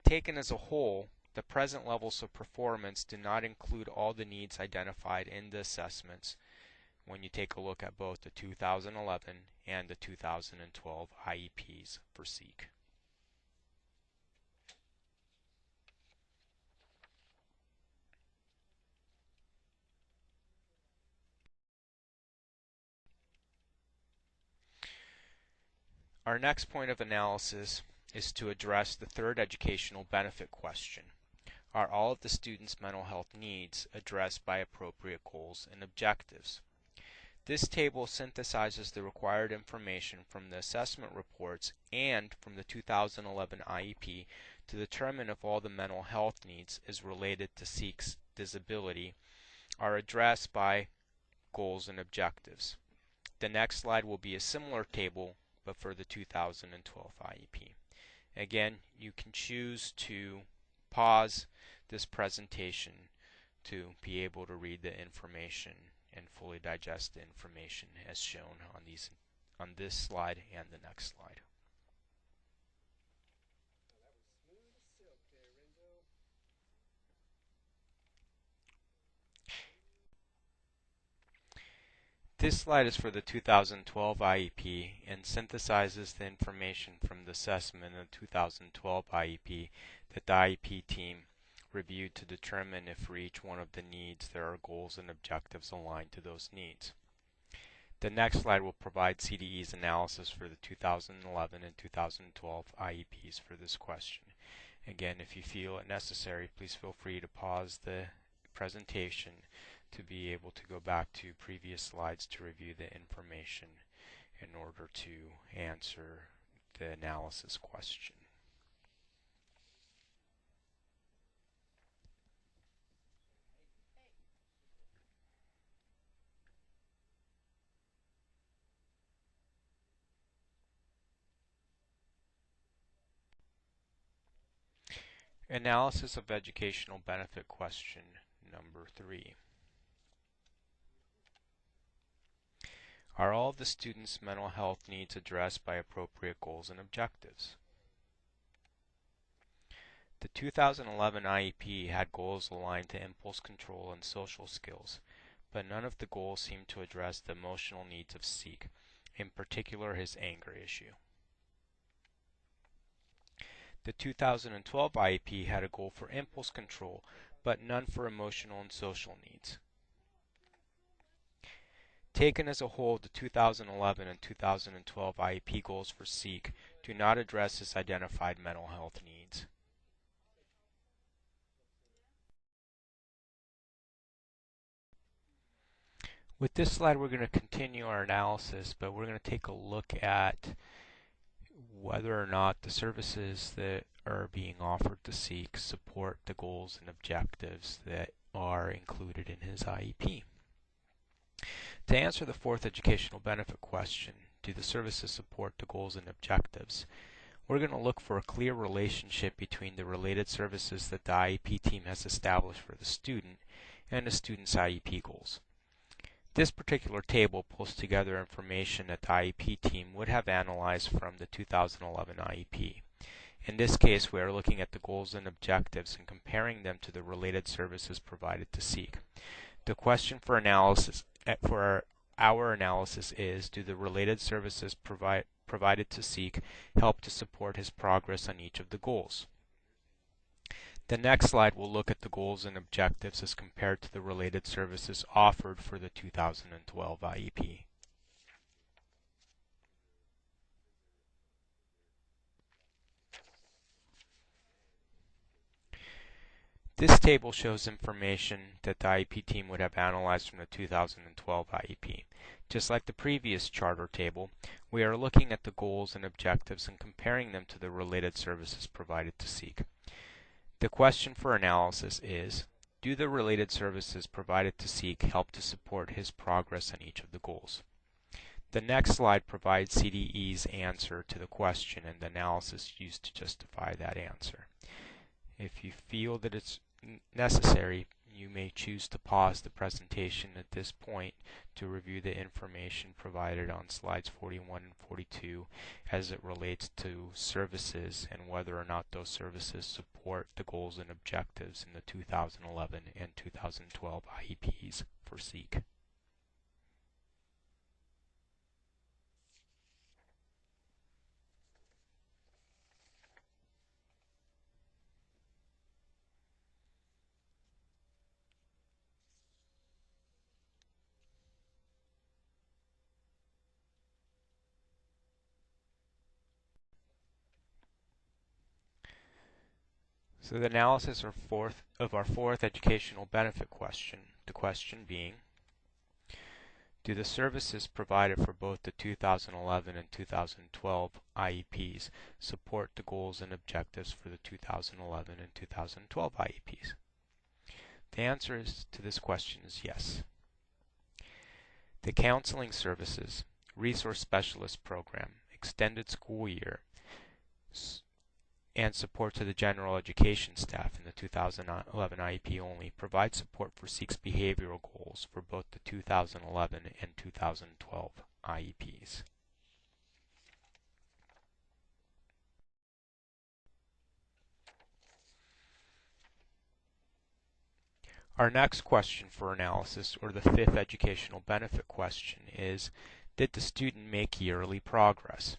Taken as a whole, the present levels of performance do not include all the needs identified in the assessments when you take a look at both the 2011 and the 2012 IEPs for Zeke. Our next point of analysis is to address the third educational benefit question. Are all of the students' mental health needs addressed by appropriate goals and objectives? This table synthesizes the required information from the assessment reports and from the 2011 IEP to determine if all the mental health needs as related to Zeke's disability are addressed by goals and objectives. The next slide will be a similar table but for the 2012 IEP. Again, you can choose to pause this presentation to be able to read the information and fully digest the information as shown on this slide and the next slide. This slide is for the 2012 IEP and synthesizes the information from the assessment in the 2012 IEP that the IEP team reviewed to determine if for each one of the needs there are goals and objectives aligned to those needs. The next slide will provide CDE's analysis for the 2011 and 2012 IEPs for this question. Again, if you feel it necessary, please feel free to pause the presentation to be able to go back to previous slides to review the information in order to answer the analysis question. Analysis of educational benefit question number 3. Are all of the students' mental health needs addressed by appropriate goals and objectives? The 2011 IEP had goals aligned to impulse control and social skills, but none of the goals seemed to address the emotional needs of Zeke, in particular his anger issue. The 2012 IEP had a goal for impulse control, but none for emotional and social needs. Taken as a whole, the 2011 and 2012 IEP goals for Zeke do not address his identified mental health needs. With this slide, we're going to continue our analysis, but we're going to take a look at whether or not the services that are being offered to Zeke support the goals and objectives that are included in his IEP. To answer the fourth educational benefit question, do the services support the goals and objectives? We're going to look for a clear relationship between the related services that the IEP team has established for the student and the student's IEP goals. This particular table pulls together information that the IEP team would have analyzed from the 2011 IEP. In this case, we are looking at the goals and objectives and comparing them to the related services provided to Zeke. The question for our analysis is, do the related services provided to Zeke help to support his progress on each of the goals? The next slide will look at the goals and objectives as compared to the related services offered for the 2012 IEP. This table shows information that the IEP team would have analyzed from the 2012 IEP. Just like the previous charter table, we are looking at the goals and objectives and comparing them to the related services provided to Zeke. The question for analysis is, do the related services provided to Zeke help to support his progress on each of the goals? The next slide provides CDE's answer to the question and the analysis used to justify that answer. If you feel that it's necessary, you may choose to pause the presentation at this point to review the information provided on slides 41 and 42 as it relates to services and whether or not those services support the goals and objectives in the 2011 and 2012 IEPs for Zeke. So the analysis of our fourth educational benefit question, the question being, do the services provided for both the 2011 and 2012 IEPs support the goals and objectives for the 2011 and 2012 IEPs? The answer to this question is yes. The counseling services, resource specialist program, extended school year, and support to the general education staff in the 2011 IEP only provide support for Zeke's behavioral goals for both the 2011 and 2012 IEPs. Our next question for analysis, or the fifth educational benefit question, is, did the student make yearly progress?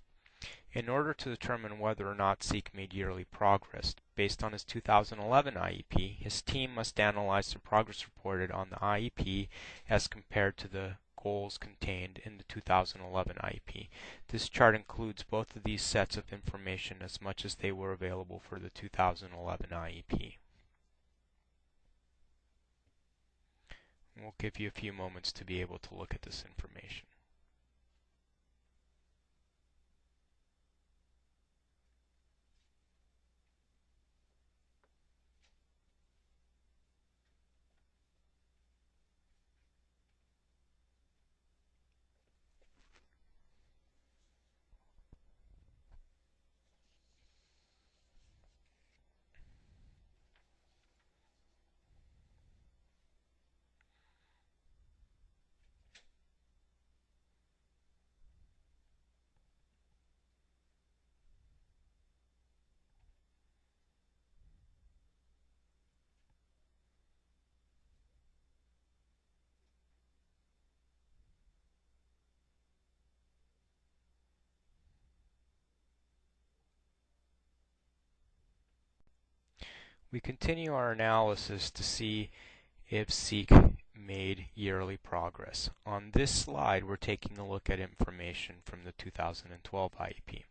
In order to determine whether or not Zeke made yearly progress, based on his 2011 IEP, his team must analyze the progress reported on the IEP as compared to the goals contained in the 2011 IEP. This chart includes both of these sets of information as much as they were available for the 2011 IEP. We'll give you a few moments to be able to look at this information. We continue our analysis to see if Zeke made yearly progress. On this slide, we're taking a look at information from the 2012 IEP.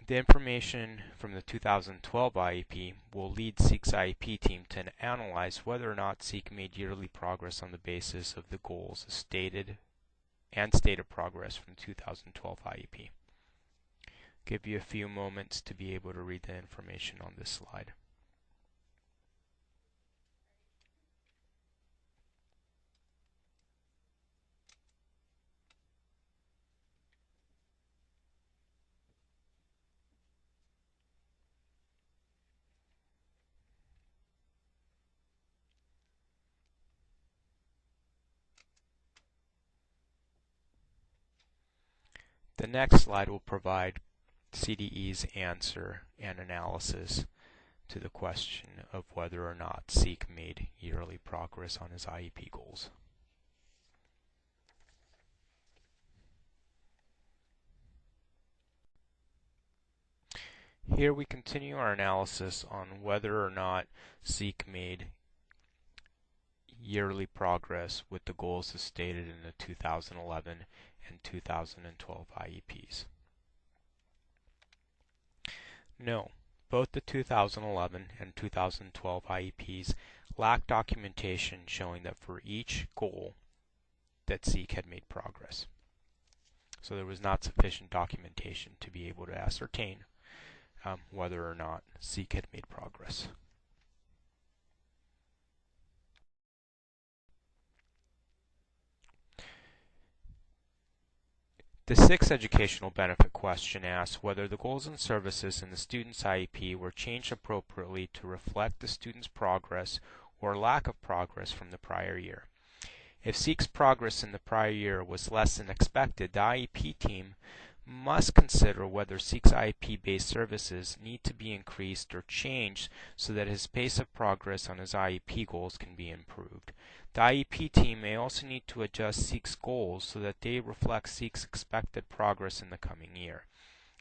The information from the 2012 IEP will lead Zeke's IEP team to analyze whether or not Zeke made yearly progress on the basis of the goals stated progress from 2012 IEP. Give you a few moments to be able to read the information on this slide. The next slide will provide CDE's answer and analysis to the question of whether or not Zeke made yearly progress on his IEP goals. Here we continue our analysis on whether or not Zeke made yearly progress with the goals as stated in the 2011 and 2012 IEPs. No, both the 2011 and 2012 IEPs lack documentation showing that for each goal that Zeke had made progress. So there was not sufficient documentation to be able to ascertain whether or not Zeke had made progress. The sixth educational benefit question asks whether the goals and services in the student's IEP were changed appropriately to reflect the student's progress or lack of progress from the prior year. If Zeke's progress in the prior year was less than expected, the IEP team must consider whether Zeke's IEP-based services need to be increased or changed so that his pace of progress on his IEP goals can be improved. The IEP team may also need to adjust Zeke's goals so that they reflect Zeke's expected progress in the coming year.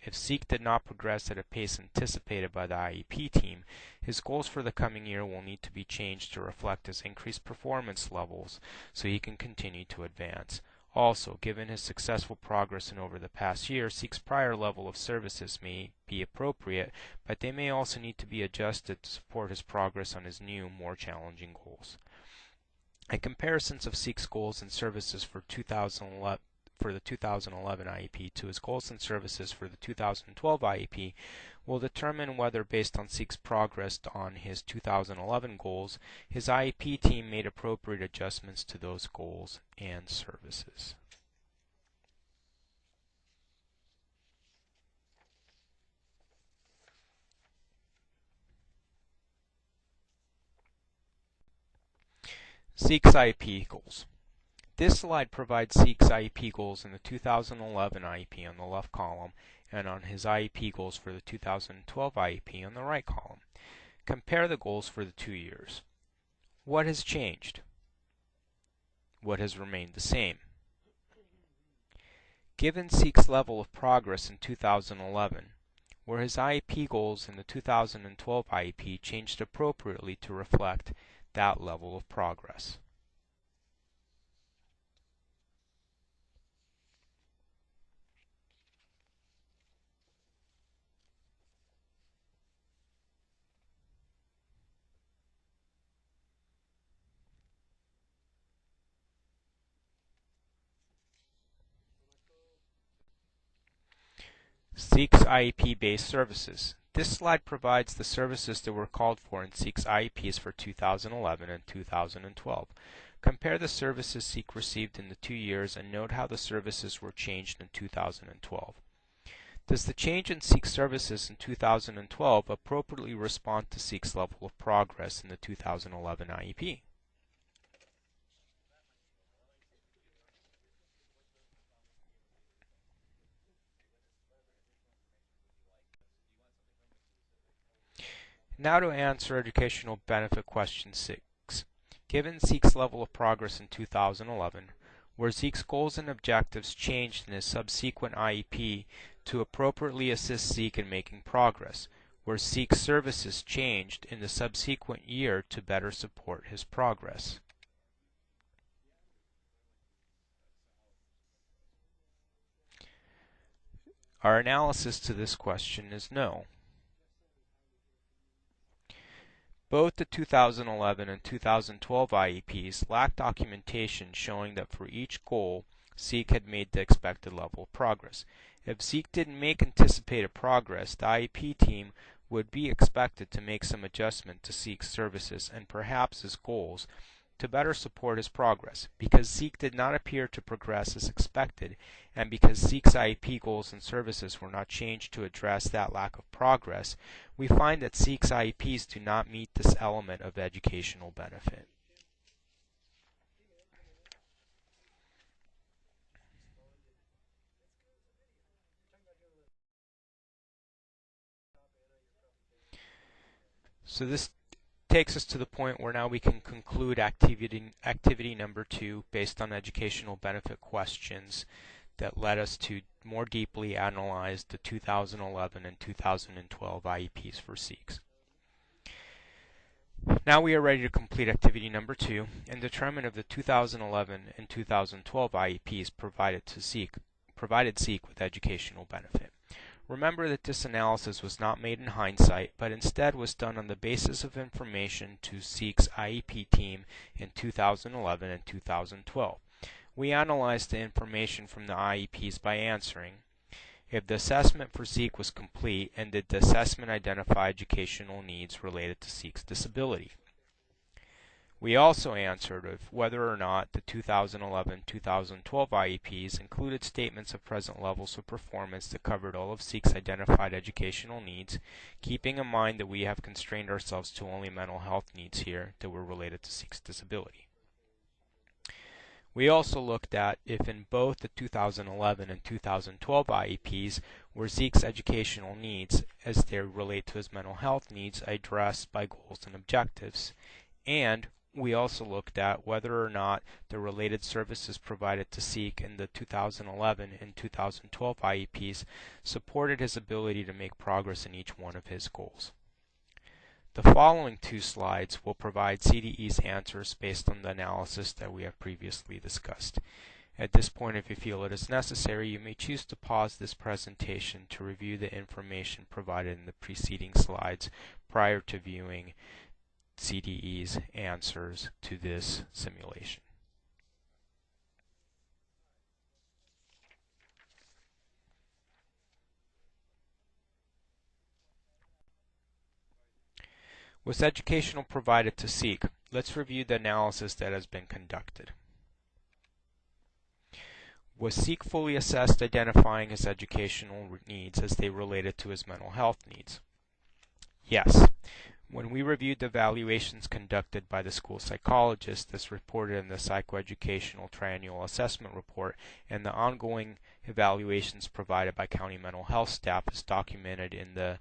If Zeke did not progress at a pace anticipated by the IEP team, his goals for the coming year will need to be changed to reflect his increased performance levels so he can continue to advance. Also, given his successful progress in over the past year, Zeke's prior level of services may be appropriate, but they may also need to be adjusted to support his progress on his new, more challenging goals. A comparison of Zeke's goals and services for the 2011 IEP to his goals and services for the 2012 IEP will determine whether, based on Zeke's progress on his 2011 goals, his IEP team made appropriate adjustments to those goals and services. Zeke's IEP goals. This slide provides Zeke's IEP goals in the 2011 IEP on the left column and on his IEP goals for the 2012 IEP on the right column. Compare the goals for the 2 years. What has changed? What has remained the same? Given Zeke's level of progress in 2011, were his IEP goals in the 2012 IEP changed appropriately to reflect that level of progress? Zeke's IEP-based services. This slide provides the services that were called for in Zeke's IEPs for 2011 and 2012. Compare the services Zeke received in the 2 years and note how the services were changed in 2012. Does the change in Zeke's services in 2012 appropriately respond to Zeke's level of progress in the 2011 IEP? Now to answer educational benefit question 6. Given Zeke's level of progress in 2011, were Zeke's goals and objectives changed in his subsequent IEP to appropriately assist Zeke in making progress? Were Zeke's services changed in the subsequent year to better support his progress? Our analysis to this question is no. Both the 2011 and 2012 IEPs lacked documentation showing that for each goal, Zeke had made the expected level of progress. If Zeke didn't make anticipated progress, the IEP team would be expected to make some adjustment to Zeke's services and perhaps his goals to better support his progress. Because Zeke did not appear to progress as expected, and because Zeke's IEP goals and services were not changed to address that lack of progress, we find that Zeke's IEPs do not meet this element of educational benefit. So this takes us to the point where now we can conclude activity number 2 based on educational benefit questions that led us to more deeply analyze the 2011 and 2012 IEPs for Zeke's. Now we are ready to complete activity number 2 and determine if the 2011 and 2012 IEPs provided Zeke with educational benefit. Remember that this analysis was not made in hindsight, but instead was done on the basis of information to Zeke's IEP team in 2011 and 2012. We analyzed the information from the IEPs by answering if the assessment for Zeke was complete and did the assessment identify educational needs related to Zeke's disability. We also answered of whether or not the 2011-2012 IEPs included statements of present levels of performance that covered all of Zeke's identified educational needs, keeping in mind that we have constrained ourselves to only mental health needs here that were related to Zeke's disability. We also looked at if in both the 2011 and 2012 IEPs were Zeke's educational needs, as they relate to his mental health needs, addressed by goals and objectives. And we also looked at whether or not the related services provided to Zeke in the 2011 and 2012 IEPs supported his ability to make progress in each one of his goals. The following two slides will provide CDE's answers based on the analysis that we have previously discussed. At this point, if you feel it is necessary, you may choose to pause this presentation to review the information provided in the preceding slides prior to viewing CDE's answers to this simulation. Was educational provided to Zeke? Let's review the analysis that has been conducted. Was Zeke fully assessed identifying his educational needs as they related to his mental health needs? Yes. When we reviewed the evaluations conducted by the school psychologist as reported in the Psychoeducational Triennial Assessment Report and the ongoing evaluations provided by county mental health staff as documented in the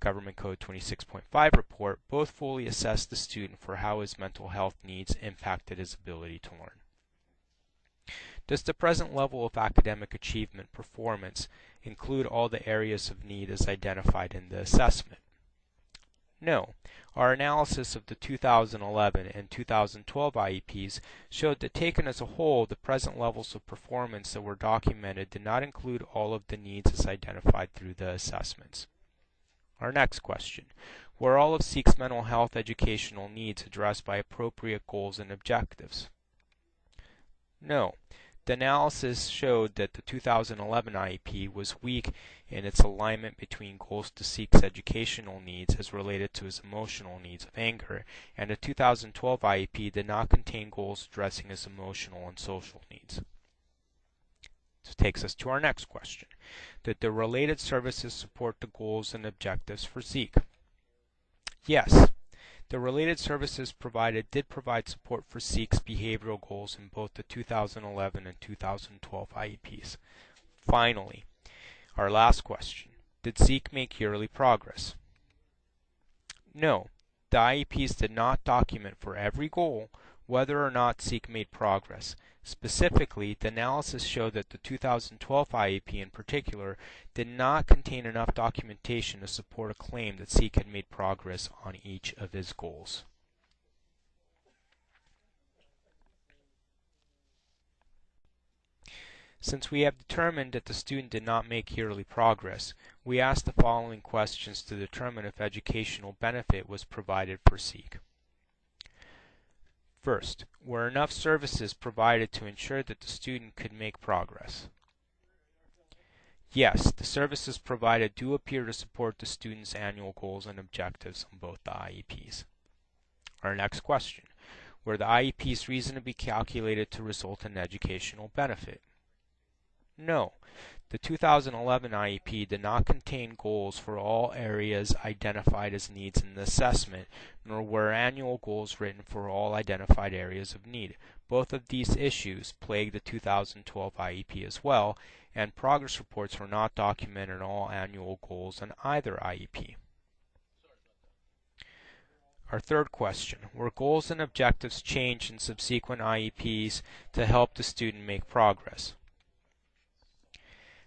Government Code 26.5 report, both fully assessed the student for how his mental health needs impacted his ability to learn. Does the present level of academic achievement performance include all the areas of need as identified in the assessment? No. Our analysis of the 2011 and 2012 IEPs showed that taken as a whole, the present levels of performance that were documented did not include all of the needs as identified through the assessments. Our next question. Were all of Zeke's mental health educational needs addressed by appropriate goals and objectives? No. The analysis showed that the 2011 IEP was weak in its alignment between goals to Zeke's educational needs as related to his emotional needs of anger, and the 2012 IEP did not contain goals addressing his emotional and social needs. This takes us to our next question. Did the related services support the goals and objectives for Zeke? Yes. The related services provided did provide support for Zeke's behavioral goals in both the 2011 and 2012 IEPs. Finally, our last question. Did Zeke make yearly progress? No. The IEPs did not document for every goal whether or not Zeke made progress. Specifically, the analysis showed that the 2012 IEP in particular did not contain enough documentation to support a claim that Zeke had made progress on each of his goals. Since we have determined that the student did not make yearly progress, we asked the following questions to determine if educational benefit was provided for Zeke. First, were enough services provided to ensure that the student could make progress? Yes, the services provided do appear to support the student's annual goals and objectives on both the IEPs. Our next question, were the IEPs reasonably calculated to result in educational benefit? No. The 2011 IEP did not contain goals for all areas identified as needs in the assessment, nor were annual goals written for all identified areas of need. Both of these issues plagued the 2012 IEP as well, and progress reports were not documented in all annual goals on either IEP. Our third question, were goals and objectives changed in subsequent IEPs to help the student make progress?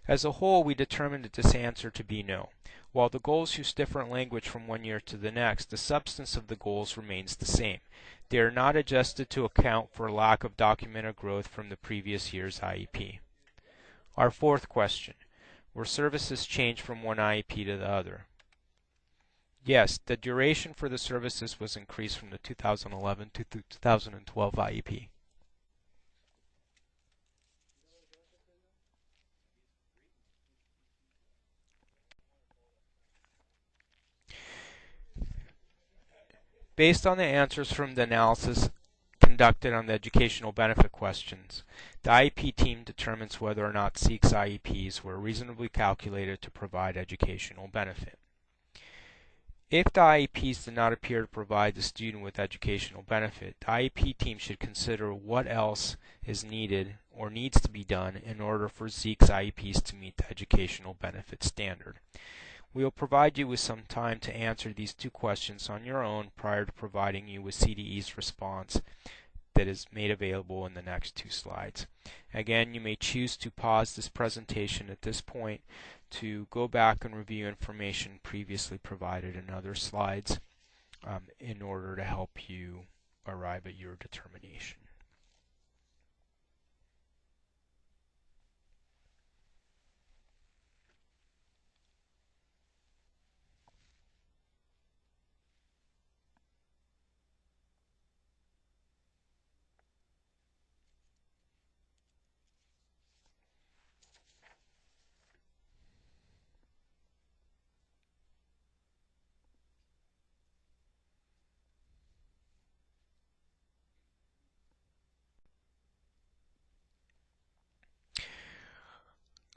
As a whole, we determined this answer to be no. While the goals use different language from one year to the next, the substance of the goals remains the same. They are not adjusted to account for lack of documented growth from the previous year's IEP. Our fourth question, were services changed from one IEP to the other? Yes, the duration for the services was increased from the 2011 to 2012 IEP. Based on the answers from the analysis conducted on the educational benefit questions. The IEP team determines whether or not Zeke's IEPs were reasonably calculated to provide educational benefit. If the IEPs do not appear to provide the student with educational benefit, the IEP team should consider what else is needed or needs to be done in order for Zeke's IEPs to meet the educational benefit standard. We will provide you with some time to answer these two questions on your own prior to providing you with CDE's response that is made available in the next two slides. Again, you may choose to pause this presentation at this point to go back and review information previously provided in other slides in order to help you arrive at your determination.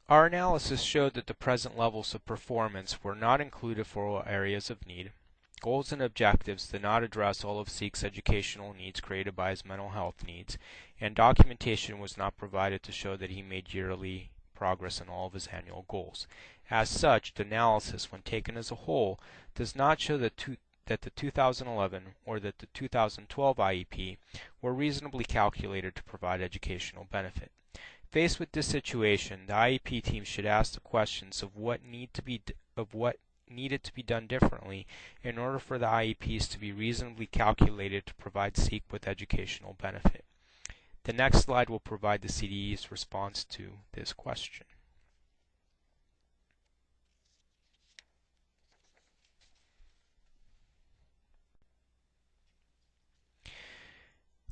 Our analysis showed that the present levels of performance were not included for all areas of need. Goals and objectives did not address all of Zeke's educational needs created by his mental health needs, and documentation was not provided to show that he made yearly progress in all of his annual goals. As such, the analysis, when taken as a whole, does not show that the 2011 or that the 2012 IEP were reasonably calculated to provide educational benefit. Faced with this situation, the IEP team should ask the questions of what needed to be done differently in order for the IEPs to be reasonably calculated to provide Zeke with educational benefit. The next slide will provide the CDE's response to this question.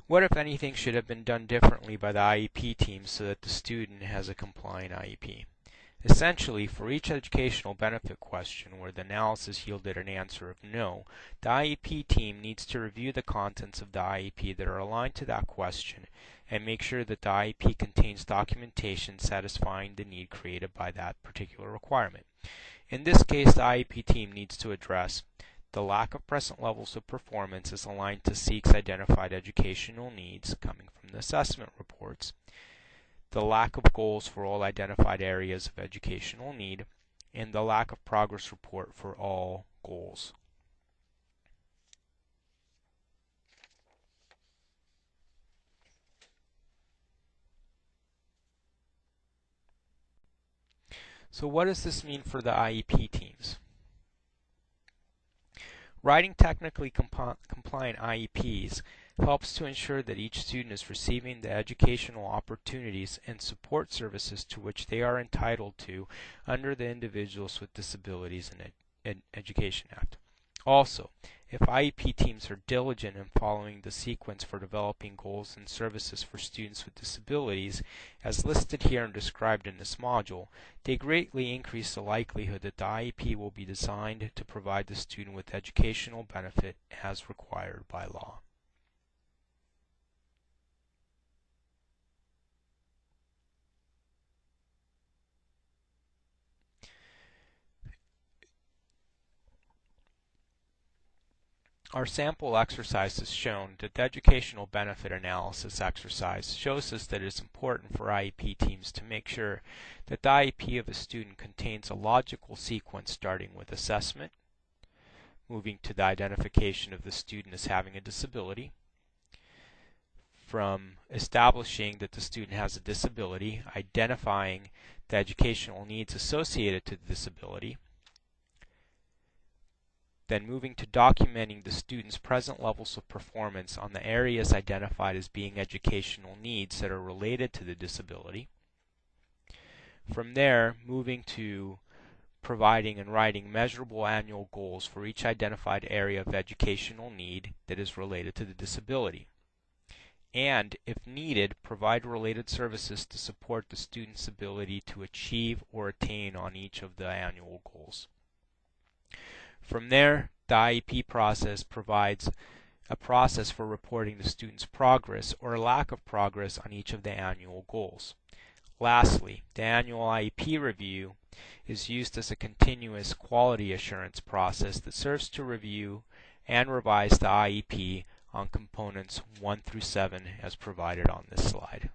What, if anything, should have been done differently by the IEP team so that the student has a compliant IEP? Essentially, for each educational benefit question where the analysis yielded an answer of no, the IEP team needs to review the contents of the IEP that are aligned to that question and make sure that the IEP contains documentation satisfying the need created by that particular requirement. In this case, the IEP team needs to address the lack of present levels of performance is aligned to Zeke's identified educational needs coming from the assessment reports, the lack of goals for all identified areas of educational need, and the lack of progress report for all goals. So what does this mean for the IEP teams? Writing technically compliant IEPs helps to ensure that each student is receiving the educational opportunities and support services to which they are entitled to under the Individuals with Disabilities in Education Act. Also, if IEP teams are diligent in following the sequence for developing goals and services for students with disabilities, as listed here and described in this module, they greatly increase the likelihood that the IEP will be designed to provide the student with educational benefit as required by law. Our sample exercise has shown that the educational benefit analysis exercise shows us that it is important for IEP teams to make sure that the IEP of a student contains a logical sequence starting with assessment, moving to the identification of the student as having a disability, from establishing that the student has a disability, identifying the educational needs associated to the disability, then moving to documenting the student's present levels of performance on the areas identified as being educational needs that are related to the disability. From there, moving to providing and writing measurable annual goals for each identified area of educational need that is related to the disability. And, if needed, provide related services to support the student's ability to achieve or attain on each of the annual goals. From there, the IEP process provides a process for reporting the student's progress or lack of progress on each of the annual goals. Lastly, the annual IEP review is used as a continuous quality assurance process that serves to review and revise the IEP on components 1 through 7 as provided on this slide.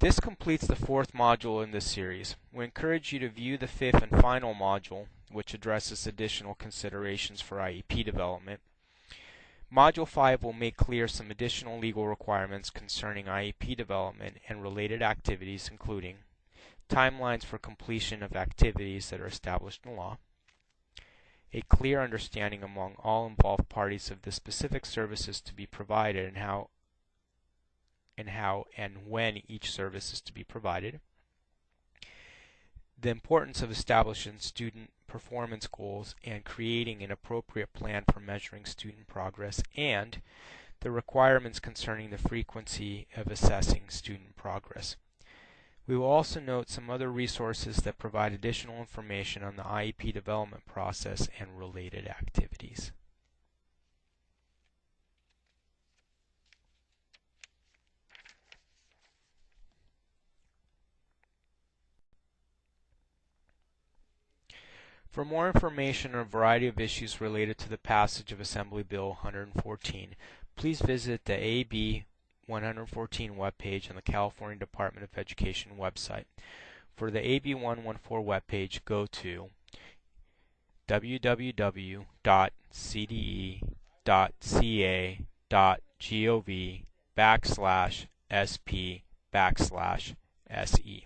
This completes the fourth module in this series. We encourage you to view the fifth and final module, which addresses additional considerations for IEP development. Module 5 will make clear some additional legal requirements concerning IEP development and related activities, including timelines for completion of activities that are established in law, a clear understanding among all involved parties of the specific services to be provided and how and when each service is to be provided, the importance of establishing student performance goals and creating an appropriate plan for measuring student progress, and the requirements concerning the frequency of assessing student progress. We will also note some other resources that provide additional information on the IEP development process and related activities. For more information on a variety of issues related to the passage of Assembly Bill 114, please visit the AB 114 webpage on the California Department of Education website. For the AB 114 webpage, go to www.cde.ca.gov/sp/se.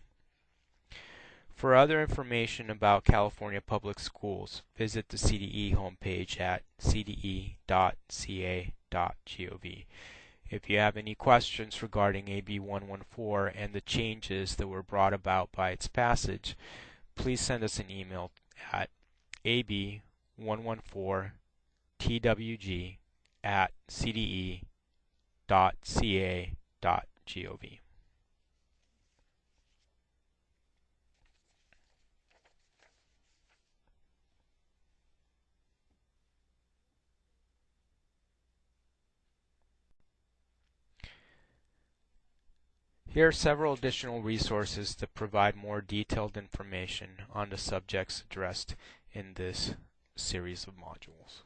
For other information about California Public Schools, visit the CDE homepage at cde.ca.gov. If you have any questions regarding AB 114 and the changes that were brought about by its passage, please send us an email at ab114twg@cde.ca.gov. Here are several additional resources that provide more detailed information on the subjects addressed in this series of modules.